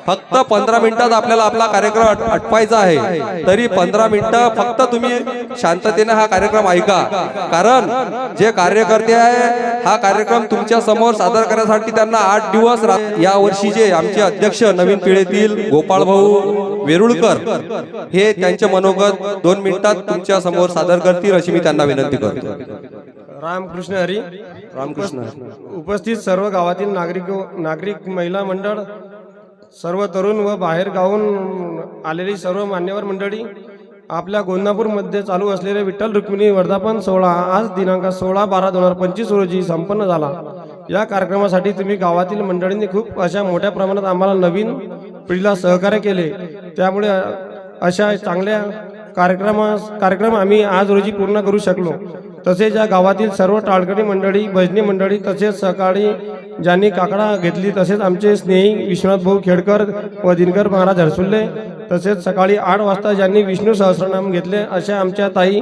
फक्त 15 मिनिटात आपल्याला आपला कार्यक्रम आटपायचा आहे तरी 15 मिनिटं फक्त तुम्ही शांततेने हा कार्यक्रम ऐका कारण जे कार्यकर्ते आहे हा कार्यक्रम तुमच्या समोर सादर करण्यासाठी त्यांना 8 दिवस या वर्षीचे आमचे अध्यक्ष नवीन पिढीतील गोपाळ भाऊ वेरुळकर हे त्यांचे मनोगत 2 मिनिटात तुमच्या समोर सादर करतील अशी मी त्यांना विनंती करतो. रामकृष्ण हरी. रामकृष्ण. उपस्थित सर्व गावातील नागरिक महिला मंडळ सर्व तरुण व बाहेर गावून आलेली सर्व मान्यवर मंडळी आपल्या गोंदापूरमध्ये चालू असलेले विठ्ठल रुक्मिणी वर्धापन सोहळा आज दिनांक 16/12/2025 रोजी संपन्न झाला. या कार्यक्रमासाठी तुम्ही गावातील मंडळींनी खूप अशा मोठ्या प्रमाणात आम्हाला नवीन पिढीला सहकार्य केले त्यामुळे अशा चांगल्या कार्यक्रम आम्ही आज रोजी पूर्ण करू शकलो. तसेच या गावातील सर्व टाळकरी मंडळी भजनी मंडळी तसेच सकाळी ज्यांनी काकडा घेतली तसेच आमचे स्नेही विश्वनाथ भाऊ खेडकर व दिनकर महाराज हरसुल्ले तसेच सकाळी 8 वाजता ज्यांनी विष्णू सहस्रनाम घेतले अशा आमच्या ताई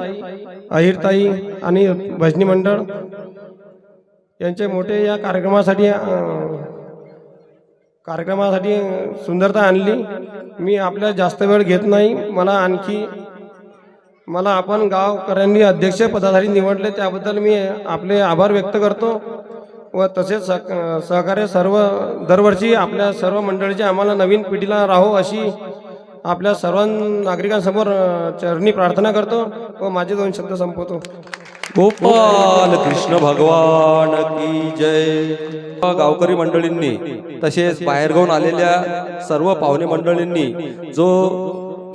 अहिरताई आणि भजनी मंडळ यांचे मोठे या कार्यक्रमासाठी सुंदरता आणली. मी आपल्या जास्त वेळ घेत नाही. मला आपण गावकऱ्यांनी अध्यक्ष पदासाठी निवडले त्याबद्दल मी आपले आभार व्यक्त करतो व तसेच सहकार्य सर्व दरवर्षी आपल्या सर्व मंडळीचे आम्हाला नवीन पिढीला राहो अशी आपल्या सर्व नागरिकांसमोर चरणी प्रार्थना करतो व माझे 2 शब्द संपवतो. गोपाल कृष्ण भगवान की जय. गावकरी मंडळींनी तसेच बाहेरगावून आलेल्या सर्व पाहुणे मंडळींनी जो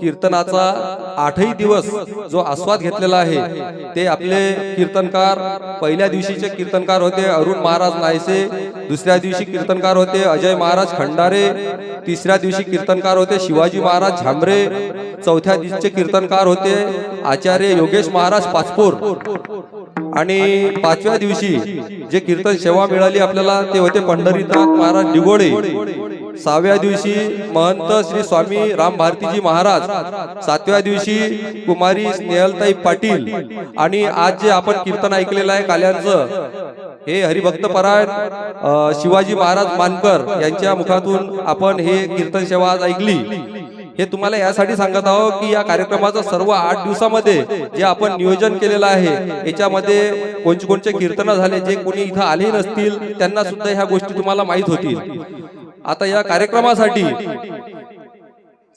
कीर्तनाचा 8ही दिवस जो आस्वाद घेतलेला आहे ते आपले कीर्तनकार पहिल्या दिवशीचे कीर्तनकार होते अरुण महाराज नायसे, दुसऱ्या दिवशी कीर्तनकार होते अजय महाराज खंडारे, तिसऱ्या दिवशी कीर्तनकार होते शिवाजी महाराज झांबरे, चौथ्या दिवशीचे कीर्तनकार होते आचार्य योगेश महाराज पाचपूर आणि 5व्या दिवशी जे कीर्तन सेवा मिळाली आपल्याला ते होते पंढरीनाथ महाराज दिगोडे. 6व्या दिवशी महंत श्री स्वामी राम भारतीजी महाराज, 7व्या दिवशी कुमारी स्नेहलताई पाटील आणि आज जे आपण कीर्तन ऐकलेलं आहे काल्यांचं हे हरिभक्त परायण शिवाजी महाराज मानकर यांच्या मुखातून आपण हे कीर्तन सेवा आज ऐकली. हे तुम्हाला यासाठी सांगत आहोत की या कार्यक्रमाचं सर्व 8 दिवसामध्ये जे आपण नियोजन केलेलं आहे याच्यामध्ये कोणते कीर्तन झाले जे कोणी इथं आले नसतील त्यांना सुद्धा ह्या गोष्टी तुम्हाला माहित होतील. आता या कार्यक्रमासाठी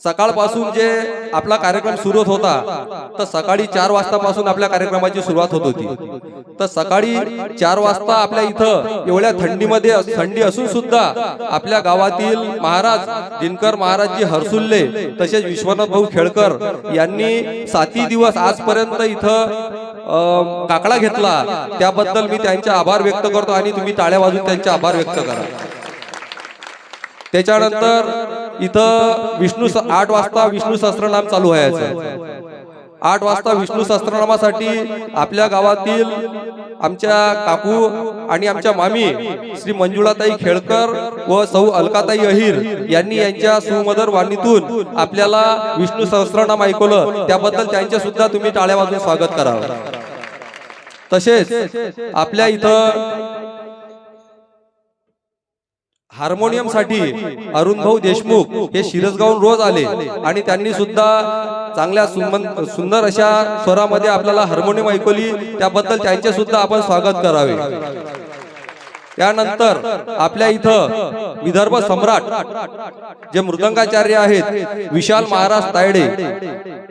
सकाळपासून जे आपला कार्यक्रम सुरू होत होता, तर सकाळी 4 वाजतापासून आपल्या कार्यक्रमाची सुरुवात होत होती. तर सकाळी 4 वाजता आपल्या इथं एवढ्या थंडीमध्ये थंडी असून सुद्धा आपल्या गावातील महाराज दिनकर महाराजजी हरसुल्ले तसेच विश्वनाथ भाऊ खेळकर यांनी 7 दिवस आजपर्यंत इथं काकडा घेतला. त्याबद्दल मी त्यांचे आभार व्यक्त करतो आणि तुम्ही टाळ्या वाजून त्यांचे आभार व्यक्त करा. त्याच्यानंतर इथं 8 वाजता विष्णू सहस्त्रनाम चालू व्हायचं. 8 वाजता विष्णू सहस्त्रनामासाठी आपल्या गावातील आमच्या काकू आणि आमच्या मामी श्री मंजुळाताई खेळकर व सौ अलकाताई अहिर यांनी यांच्या सुमधुर वाणीतून आपल्याला विष्णू सहस्त्रनाम ऐकवलं. त्याबद्दल त्यांचे सुद्धा तुम्ही टाळ्या वाजून स्वागत करावं. तसेच आपल्या इथं हार्मोनियम साठी अरुण भाऊ देशमुख हे शिरसगावून रोज आले आणि त्यांनी सुद्धा चांगल्या सुंदर अशा स्वरामध्ये आपल्याला हार्मोनियम ऐकवली. त्याबद्दल त्यांचे सुद्धा आपण स्वागत करावे. त्यानंतर आपल्या इथं विदर्भ सम्राट जे मृदंगाचार्य आहेत विशाल महाराज तायडे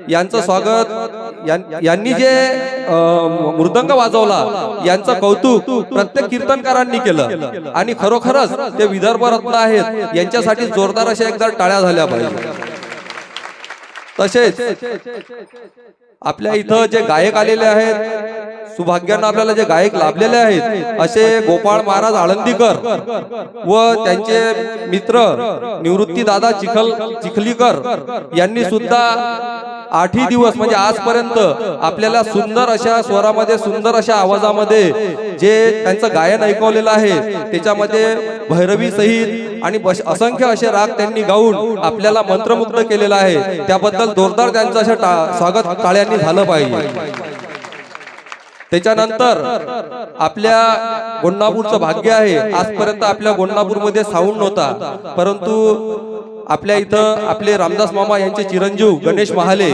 यांचं स्वागत. यांनी जे मृदंग वाजवला यांचं कौतुक प्रत्येक कीर्तनकारांनी केलं आणि खरोखरच ते विदर्भ रत्न आहेत. यांच्यासाठी जोरदार अशा एकदा टाळ्या झाल्या पाहिजे. तसेच आपल्या इथं जे गायक आलेले आहेत, सुभाग्यानं आपल्याला जे गायक लाभलेले आहेत असे गोपाळ महाराज आळंदीकर व त्यांचे मित्र निवृत्ती दादा चिखलीकर यांनी सुद्धा 8 दिवस म्हणजे आजपर्यंत आपल्याला सुंदर अशा स्वरामध्ये सुंदर अशा आवाजामध्ये जे त्यांचं गायन ऐकवलेलं आहे त्याच्यामध्ये भैरवी सहित आणि असंख्य असे राग त्यांनी गाऊन आपल्याला मंत्रमुग्ध केलेला आहे. त्याबद्दल जोरदार त्यांचं असं स्वागत टाळ्यांनी झालं पाहिजे. त्याच्यानंतर आपल्या गोंडापूरचं भाग्य आहे, आजपर्यंत आपल्या गोंडापूरमध्ये साऊंड नव्हता, परंतु आपल्या इथं आपले रामदास मामा यांचे चिरंजीव गणेश महाले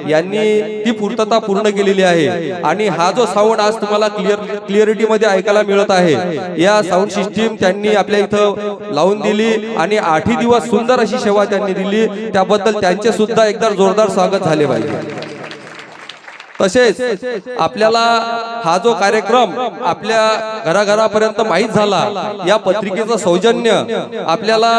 यांनी ती पूर्तता पूर्ण केलेली आहे आणि हा जो साऊंड आज तुम्हाला क्लिअरिटी मध्ये ऐकायला मिळत आहे, या साऊंड सिस्टीम त्यांनी आपल्या इथं लावून दिली आणि 8 दिवस सुंदर अशी सेवा त्यांनी दिली. त्याबद्दल त्यांचे सुद्धा एकदा जोरदार स्वागत झाले पाहिजे. तसेच आपल्याला हा जो कार्यक्रम आपल्या घराघरापर्यंत माहीत झाला, या पत्रिकेचं सौजन्य आपल्याला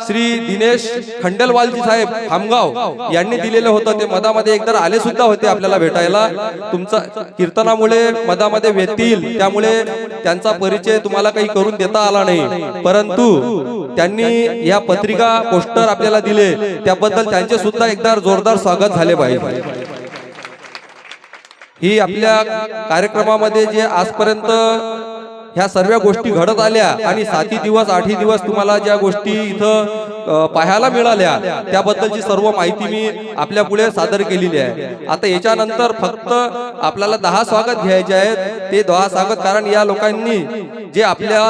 श्री दिनेश खंडेलवालजी साहेब खामगाव यांनी दिलेलं होतं. ते मधामध्ये एकदा आले सुद्धा होते आपल्याला भेटायला. तुमचा कीर्तनामुळे मधामध्ये व्यतील, त्यामुळे त्यांचा परिचय तुम्हाला काही करून देता आला नाही, परंतु त्यांनी या पत्रिका पोस्टर आपल्याला दिले. त्याबद्दल त्यांचे सुद्धा एकदा जोरदार स्वागत झाले पाहिजे. ही आपल्या कार्यक्रमामध्ये जे आजपर्यंत ह्या सर्व गोष्टी घडत आल्या आणि 7 दिवस 8 दिवस तुम्हाला ज्या गोष्टी इथं पाहायला मिळाल्या त्याबद्दलची सर्व माहिती मी आपल्या पुढे सादर केलेली आहे. आता याच्यानंतर फक्त आपल्याला 10 स्वागत घ्यायचे आहेत. ते 10 स्वागत कारण या लोकांनी जे आपल्या